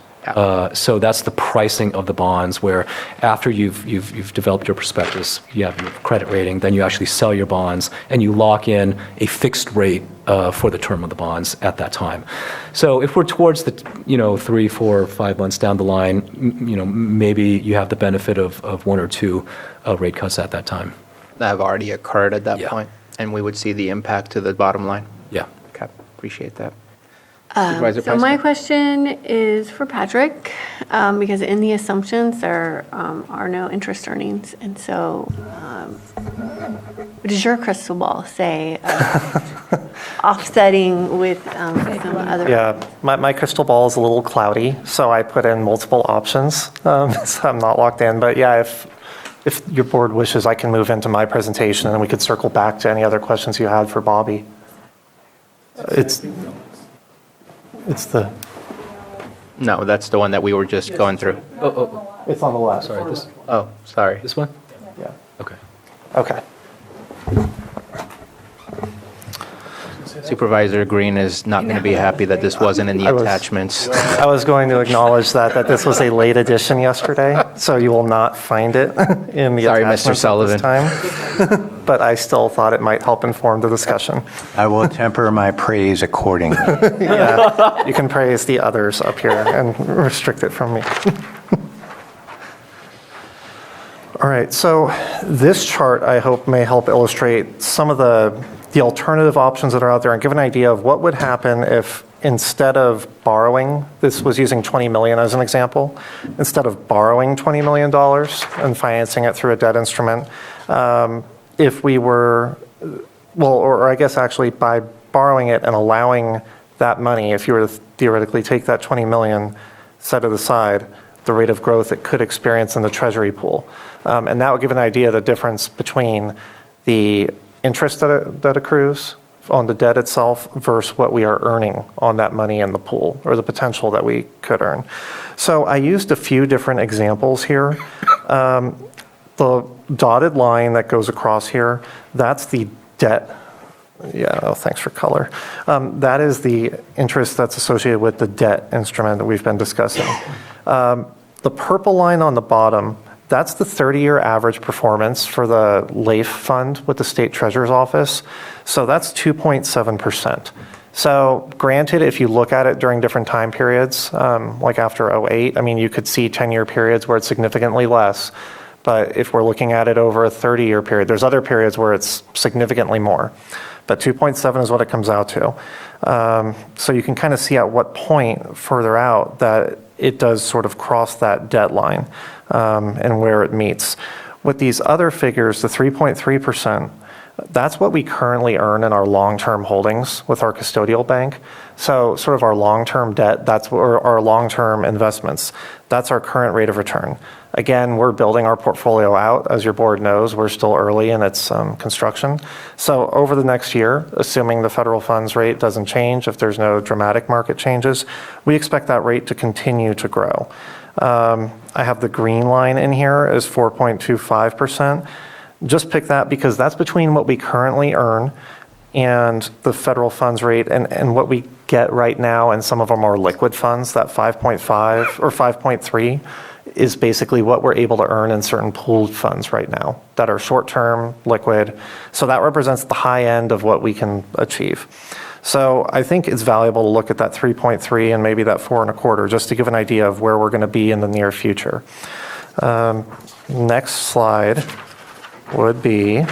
So that's the pricing of the bonds, where after you've developed your prospectus, you have your credit rating, then you actually sell your bonds and you lock in a fixed rate for the term of the bonds at that time. So if we're towards the 3, 4, 5 months down the line, maybe you have the benefit of 1 or 2 rate cuts at that time. That have already occurred at that Yeah. point, and we would see the impact to the bottom line. Yeah. Okay, appreciate that. Supervisor So my Price? question is for Patrick, because in the assumptions, there are no interest earnings. And so what does your crystal ball say? Offsetting with some other. Yeah, my crystal ball is a little cloudy, so I put in multiple options, so I'm not locked in. But yeah, if your board wishes, I can move into my presentation and we could circle back to any other questions you had for Bobby. It's the... No, that's the one that we were just going through. It's on the left. Sorry, this Oh, sorry. one? Yeah. Okay. Okay. Supervisor Green is not going to be happy that this wasn't in the I was- attachments. I was going to acknowledge that this was a late edition yesterday, so you will not find it in the Sorry, Mr. attachments at this Sullivan. time. But I still thought it might help inform the discussion. I will temper my praise accordingly. Yeah, you can praise the others up here and restrict it from me. All right, so this chart, I hope, may help illustrate some of the alternative options that are out there and give an idea of what would happen if, instead of borrowing, this was using $20 million as an example, instead of borrowing $20 million and financing it through a debt instrument, if we were, well, or I guess actually by borrowing it and allowing that money, if you were to theoretically take that $20 million, set it aside, the rate of growth it could experience in the treasury pool. And that would give an idea of the difference between the interest that accrues on the debt itself versus what we are earning on that money in the pool, or the potential that we could earn. So I used a few different examples here. The dotted line that goes across here, that's the debt. Yeah, oh, thanks for color. That is the interest that's associated with the debt instrument that we've been discussing. The purple line on the bottom, that's the 30-year average performance for the LAIF fund with the State Treasurer's Office. So that's 2.7%. So granted, if you look at it during different time periods, like after '08, I mean, you could see 10-year periods where it's significantly less. But if we're looking at it over a 30-year period, there's other periods where it's significantly more. But 2.7 is what it comes out to. So you can kind of see at what point further out that it does sort of cross that debt line and where it meets. With these other figures, the 3.3%, that's what we currently earn in our long-term holdings with our custodial bank. So sort of our long-term debt, that's our long-term investments. That's our current rate of return. Again, we're building our portfolio out. As your board knows, we're still early in its construction. So over the next year, assuming the federal funds rate doesn't change, if there's no dramatic market changes, we expect that rate to continue to grow. I have the green line in here as 4.25%. Just pick that because that's between what we currently earn and the federal funds rate and what we get right now in some of our more liquid funds, that 5.5 or 5.3 is basically what we're able to earn in certain pooled funds right now that are short-term, liquid. So that represents the high end of what we can achieve. So I think it's valuable to look at that 3.3 and maybe that 4.25 just to give an idea of where we're going to be in the near future. Next slide would be a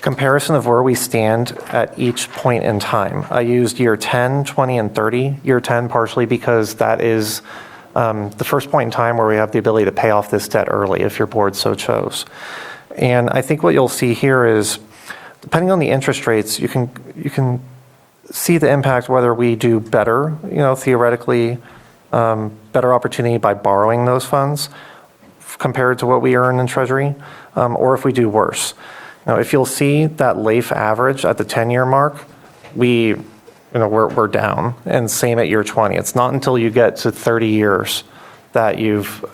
comparison of where we stand at each point in time. I used year 10, 20, and 30. Year 10 partially because that is the first point in time where we have the ability to pay off this debt early if your board so chose. And I think what you'll see here is, depending on the interest rates, you can see the impact whether we do better, theoretically, better opportunity by borrowing those funds compared to what we earn in Treasury, or if we do worse. Now, if you'll see that LAIF average at the 10-year mark, we're down, and same at year 20. It's not until you get to 30 years that you've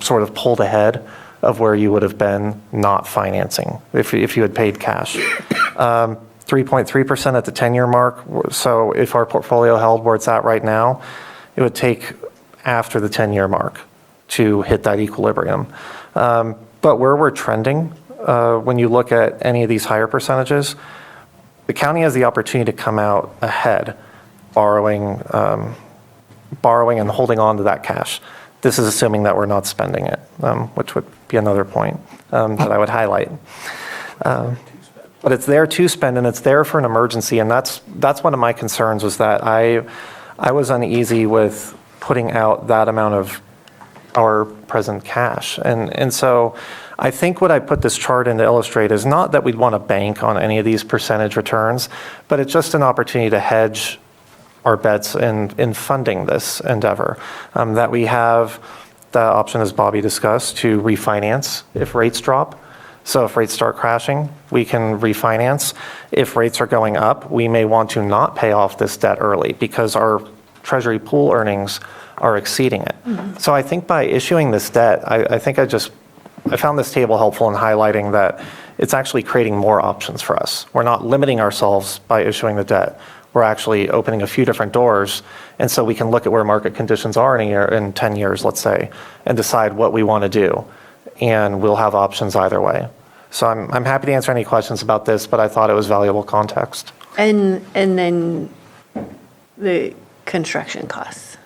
sort of pulled ahead of where you would have been not financing if you had paid cash. 3.3% at the 10-year mark. So if our portfolio held where it's at right now, it would take after the 10-year mark to hit that equilibrium. But where we're trending, when you look at any of these higher percentages, the county has the opportunity to come out ahead, borrowing and holding on to that cash. This is assuming that we're not spending it, which would be another point that I would highlight. But it's there to spend, and it's there for an emergency, and that's one of my concerns was that I was uneasy with putting out that amount of our present cash. And so I think what I put this chart in to illustrate is not that we'd want to bank on any of these percentage returns, but it's just an opportunity to hedge our bets in funding this endeavor. That we have the option, as Bobby discussed, to refinance if rates drop. So if rates start crashing, we can refinance. If rates are going up, we may want to not pay off this debt early because our Treasury pool earnings are exceeding it. Mm-hmm. So I think by issuing this debt, I found this table helpful in highlighting that it's actually creating more options for us. We're not limiting ourselves by issuing the debt. We're actually opening a few different doors, and so we can look at where market conditions are in a year, in 10 years, let's say, and decide what we want to do, and we'll have options either way. So I'm happy to answer any questions about this, but I thought it was valuable context. And then the construction costs.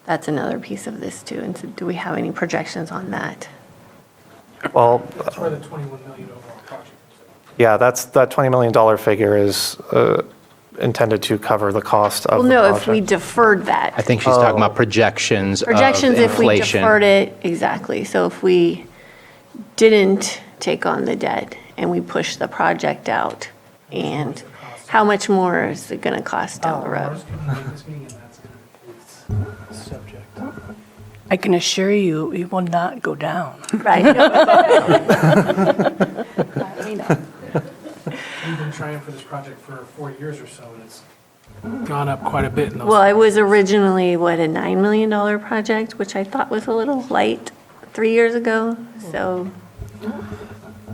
That's another piece of this too. And so do we have any projections on that? Well, That's where the $21 million overall project is. yeah, that $20 million figure is intended to cover the cost of the Well, no, project. if we deferred that. I think she's talking about projections of Projections if we inflation. deferred it, exactly. So if we didn't take on the debt and we push the project out, and how much more is it going to cost down the road? I can assure you, it will not go down. Right. Even been trying for this project for 4 years or so, and it's gone up quite a bit in those. Well, it was originally, what, a $9 million project, which I thought was a little light 3 years ago, so.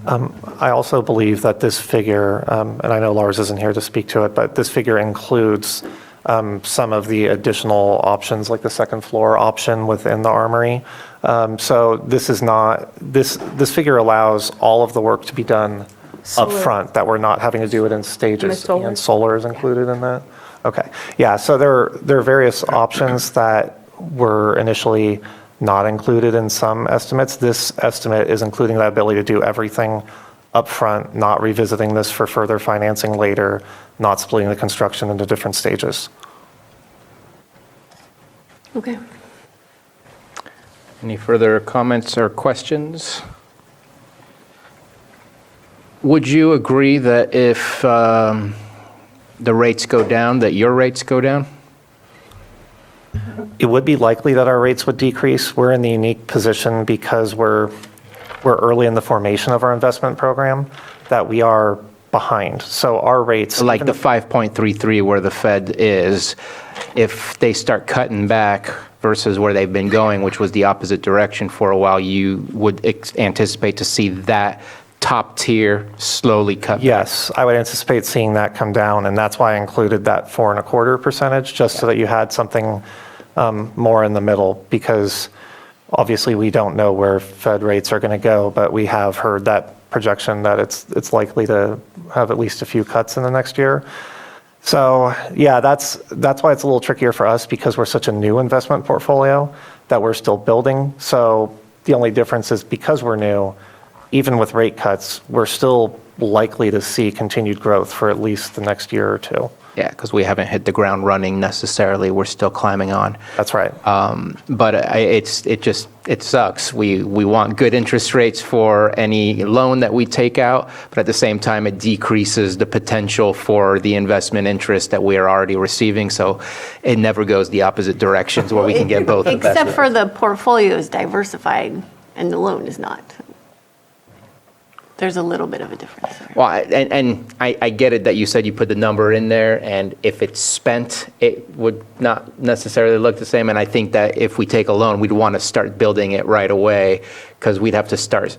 I also believe that this figure, and I know Lars isn't here to speak to it, but this figure includes some of the additional options, like the second floor option within the Armory. So this is not, this figure allows all of the work to be done upfront, that we're not having to do it in stages. solar? And solar is included in that? Okay. Yeah, so there are various options that were initially not included in some estimates. This estimate is including the ability to do everything upfront, not revisiting this for further financing later, not splitting the construction into different stages. Okay. Any further comments or questions? Would you agree that if the rates go down, that your rates go down? It would be likely that our rates would decrease. We're in the unique position because we're early in the formation of our investment program, that we are behind. So our rates. Like even the 5.33 where the Fed is, if they start cutting back versus where they've been going, which was the opposite direction for a while, you would anticipate to see that top tier slowly cut back? Yes, I would anticipate seeing that come down, and that's why I included that 4.25%, just so that you had something more in the middle, because obviously we don't know where Fed rates are going to go, but we have heard that projection that it's likely to have at least a few cuts in the next year. So yeah, that's why it's a little trickier for us, because we're such a new investment portfolio that we're still building. So the only difference is, because we're new, even with rate cuts, we're still likely to see continued growth for at least the next year or two. Yeah, because we haven't hit the ground running necessarily. We're still climbing on. That's right. But it sucks. We want good interest rates for any loan that we take out, but at the same time, it decreases the potential for the investment interest that we are already receiving. So it never goes the opposite directions where we can get both. Except for the portfolio is diversified and the loan is not. There's a little bit of a difference there. Well, I get it that you said you put the number in there, and if it's spent, it would not necessarily look the same. And I think that if we take a loan, we'd want to start building it right away, because we'd have to start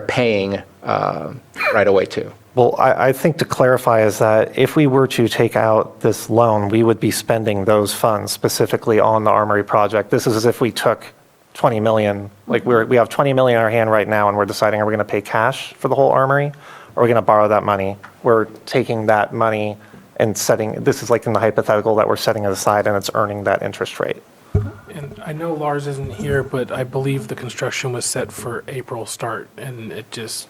paying right away too. Well, I think to clarify is that if we were to take out this loan, we would be spending those funds specifically on the Armory project. This is as if we took 20 million, like we have 20 million in our hand right now, and we're deciding, are we going to pay cash for the whole Armory, or are we going to borrow that money? We're taking that money and this is like in the hypothetical that we're setting it aside, and it's earning that interest rate. And I know Lars isn't here, but I believe the construction was set for April start, and it just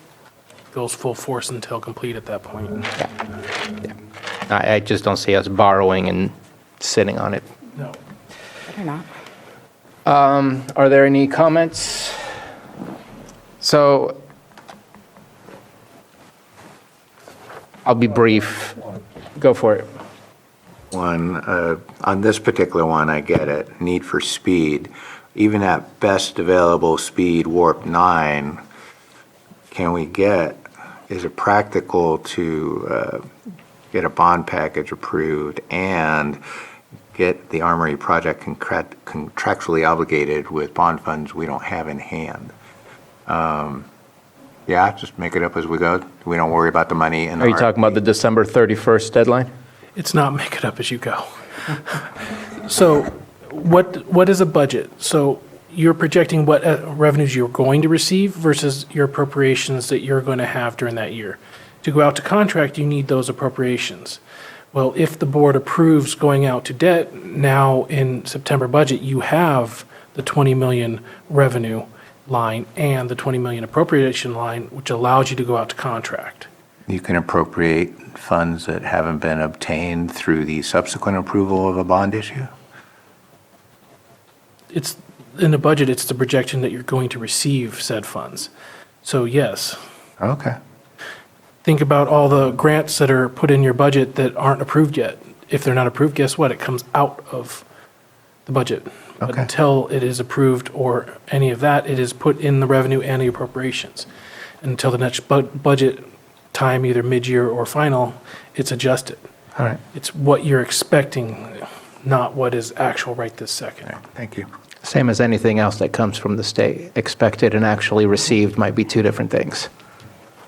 goes full force until complete at that point. Yeah. I just don't see us borrowing and sitting on it. No. Better not. Are there any comments? So I'll be brief. Go for it. On this particular one, I get it, need for speed. Even at best available speed, warp 9, is it practical to get a bond package approved and get the Armory project contractually obligated with bond funds we don't have in hand? Yeah, just make it up as we go. We don't worry about the money. Are you talking about the December 31st deadline? It's not make it up as you go. So what is a budget? So you're projecting what revenues you're going to receive versus your appropriations that you're going to have during that year. To go out to contract, you need those appropriations. Well, if the board approves going out to debt, now in September budget, you have the 20 million revenue line and the 20 million appropriation line, which allows you to go out to contract. You can appropriate funds that haven't been obtained through the subsequent approval of a bond issue? It's in the budget, it's the projection that you're going to receive said funds. So yes, Okay. think about all the grants that are put in your budget that aren't approved yet. If they're not approved, guess what? It comes out of the budget. But Okay. until it is approved or any of that, it is put in the revenue and the appropriations. Until the next budget time, either mid-year or final, it's adjusted. All right, It's what you're expecting, not what is actual right this second. Thank you. same as anything else that comes from the state. Expected and actually received might be two different things,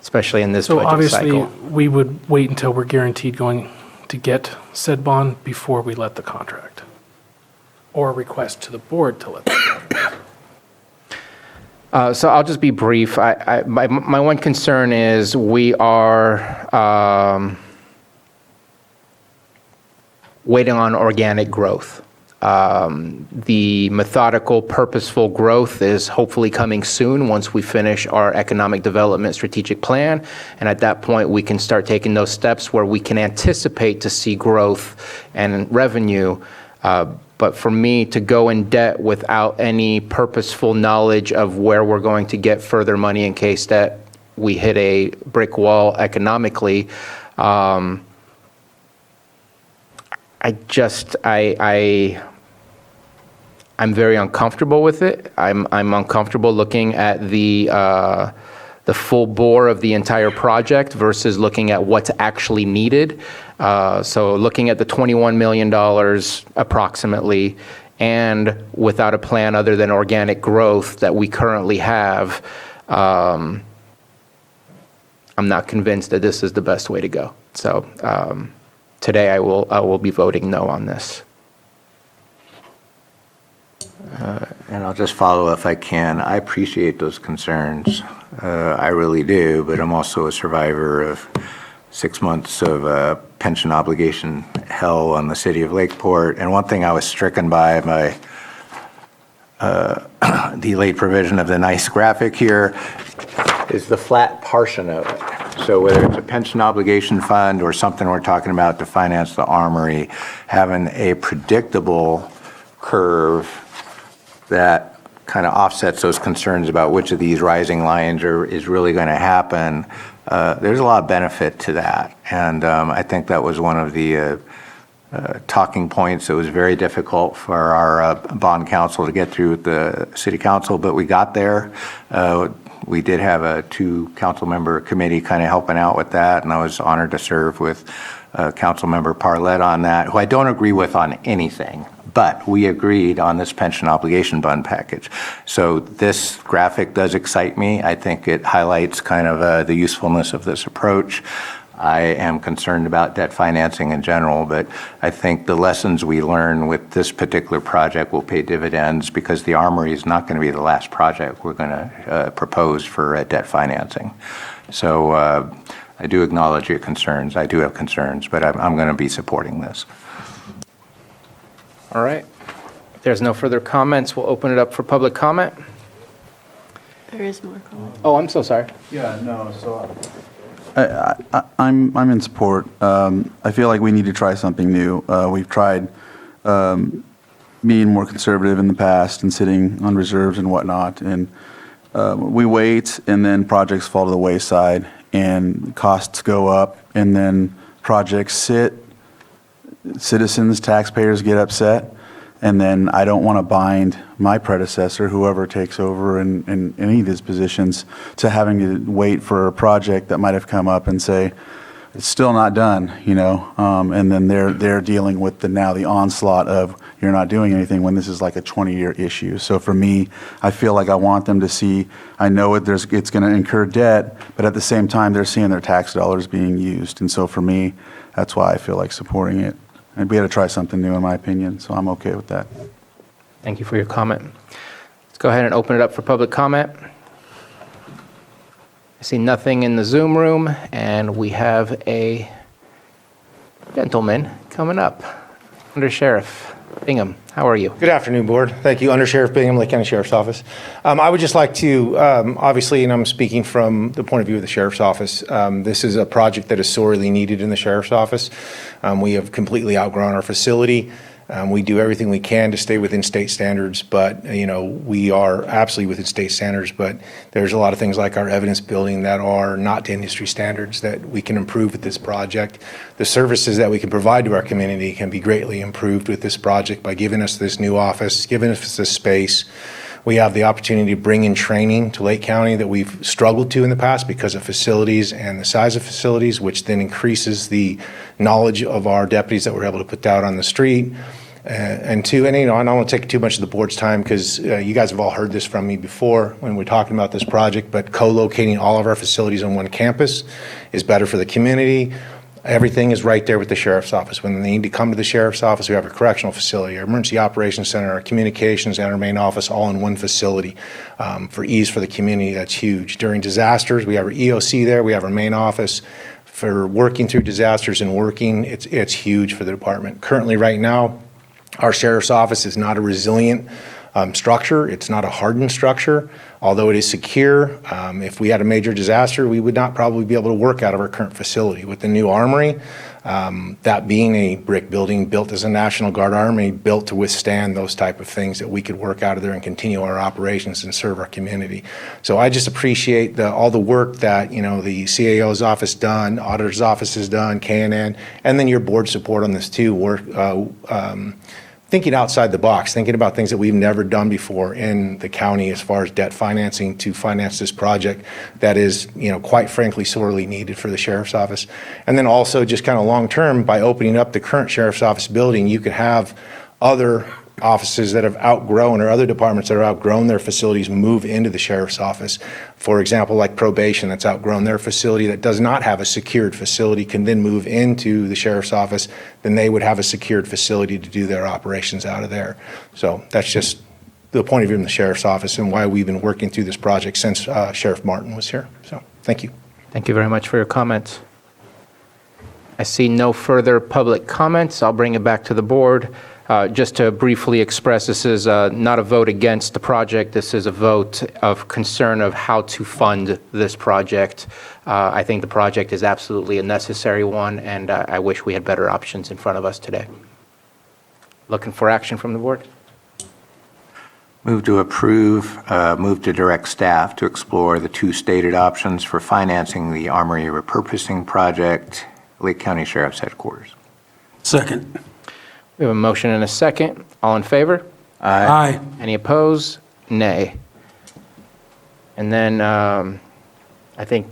especially in this So budget obviously, cycle. we would wait until we're guaranteed going to get said bond before we let the contract, or request to the board to let the contract. So I'll just be brief. My one concern is we are waiting on organic growth. The methodical, purposeful growth is hopefully coming soon once we finish our economic development strategic plan. And at that point, we can start taking those steps where we can anticipate to see growth and revenue. But for me to go in debt without any purposeful knowledge of where we're going to get further money in case that we hit a brick wall economically, I'm very uncomfortable with it. I'm uncomfortable looking at the full bore of the entire project versus looking at what's actually needed. So looking at the $21 million approximately, and without a plan other than organic growth that we currently have, I'm not convinced that this is the best way to go. So today I will be voting no on this. And I'll just follow if I can. I appreciate those concerns. I really do, but I'm also a survivor of 6 months of pension obligation hell on the city of Lakeport. And one thing I was stricken by delayed provision of the nice graphic here is the flat portion of it. So whether it's a pension obligation fund or something we're talking about to finance the Armory, having a predictable curve that kind of offsets those concerns about which of these rising lines is really going to happen. There's a lot of benefit to that. And I think that was one of the talking points that was very difficult for our bond council to get through with the city council, but we got there. We did have a 2 council member committee kind of helping out with that, and I was honored to serve with council member Parlett on that, who I don't agree with on anything. But we agreed on this pension obligation bond package. So this graphic does excite me. I think it highlights kind of the usefulness of this approach. I am concerned about debt financing in general, but I think the lessons we learn with this particular project will pay dividends because the Armory is not going to be the last project we're going to propose for debt financing. So I do acknowledge your concerns. I do have concerns, but I'm going to be supporting this. All right. If there's no further comments, we'll open it up for public comment. There is more comment. Oh, I'm so sorry. Yeah, no, so I'm in support. I feel like we need to try something new. We've tried being more conservative in the past and sitting on reserves and whatnot, and we wait, and then projects fall to the wayside, and costs go up, and then projects sit. Citizens, taxpayers get upset, and then I don't want to bind my predecessor, whoever takes over in any of these positions, to having to wait for a project that might have come up and say, it's still not done, you know, and then they're dealing with the onslaught of you're not doing anything when this is like a 20-year issue. So for me, I feel like I want them to see, I know it's going to incur debt, but at the same time, they're seeing their tax dollars being used. And so for me, that's why I feel like supporting it. And we got to try something new, in my opinion, so I'm okay with that. Thank you for your comment. Let's go ahead and open it up for public comment. I see nothing in the Zoom room, and we have a gentleman coming up. Under Sheriff Bingham, how are you? Good afternoon, Board. Thank you. Under Sheriff Bingham, Lake County Sheriff's Office. I would just like to, obviously, and I'm speaking from the point of view of the Sheriff's Office, this is a project that is sorely needed in the Sheriff's Office. We have completely outgrown our facility. We do everything we can to stay within state standards, but, you know, we are absolutely within state standards, but there's a lot of things like our evidence building that are not to industry standards that we can improve with this project. The services that we can provide to our community can be greatly improved with this project by giving us this new office, giving us this space. We have the opportunity to bring in training to Lake County that we've struggled to in the past because of facilities and the size of facilities, which then increases the knowledge of our deputies that we're able to put out on the street. And two, and I don't want to take too much of the board's time because you guys have all heard this from me before when we're talking about this project, but co-locating all of our facilities on one campus is better for the community. Everything is right there with the sheriff's office. When they need to come to the sheriff's office, we have a correctional facility, our emergency operations center, our communications, and our main office all in one facility. For ease for the community, that's huge. During disasters, we have our EOC there, we have our main office. For working through disasters and working, it's huge for the department. Currently, right now, our sheriff's office is not a resilient structure. It's not a hardened structure, although it is secure. If we had a major disaster, we would not probably be able to work out of our current facility. With the new armory, that being a brick building built as a National Guard armory, built to withstand those type of things, that we could work out of there and continue our operations and serve our community. So I just appreciate all the work that, the CAO's office done, auditor's office has done, KNN, and then your board support on this too. Thinking outside the box, thinking about things that we've never done before in the county as far as debt financing to finance this project that is, quite frankly, sorely needed for the sheriff's office. And then also just kind of long-term, by opening up the current sheriff's office building, you could have other offices that have outgrown, or other departments that have outgrown their facilities, move into the sheriff's office. For example, like probation, that's outgrown their facility, that does not have a secured facility, can then move into the sheriff's office. Then they would have a secured facility to do their operations out of there. So that's just the point of view from the sheriff's office and why we've been working through this project since Sheriff Martin was here. So thank you. Thank you very much for your comments. I see no further public comments. I'll bring it back to the board. Just to briefly express, this is not a vote against the project. This is a vote of concern of how to fund this project. I think the project is absolutely a necessary one, and I wish we had better options in front of us today. Looking for action from the board? Move to approve, move to direct staff to explore the two stated options for financing the Armory Repurposing project, Lake County Sheriff's Headquarters. Second. We have a motion and a second. All in favor? Aye. Any opposed? Nay. And then I think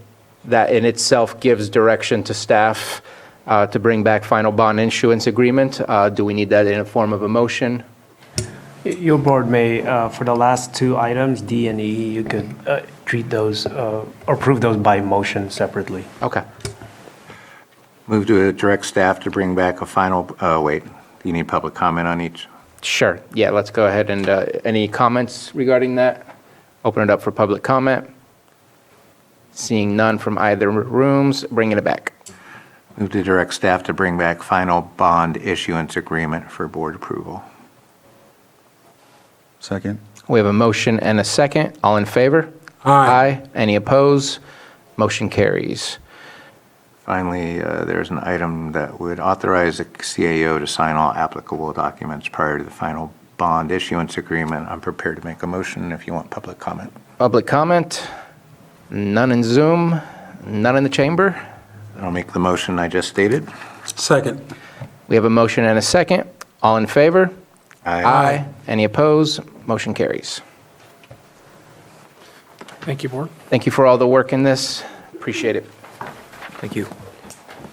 that in itself gives direction to staff to bring back final bond issuance agreement. Do we need that in a form of a motion? Your board may, for the last two items, D and E, you could treat those, or approve those by motion separately. Okay. Move to direct staff to bring back a final, wait, do you need public comment on each? Sure. Yeah, let's go ahead and any comments regarding that? Open it up for public comment. Seeing none from either rooms, bringing it back. Move to direct staff to bring back final bond issuance agreement for board approval. Second. We have a motion and a second. All in favor? Aye. Any opposed? Motion carries. Finally, there's an item that would authorize the CAO to sign all applicable documents prior to the final bond issuance agreement. I'm prepared to make a motion if you want public comment. Public comment? None in Zoom? None in the chamber? I'll make the motion I just stated. Second. We have a motion and a second. All in favor? Aye. Any opposed? Motion carries. Thank you, board. Thank you for all the work in this. Appreciate it. Thank you.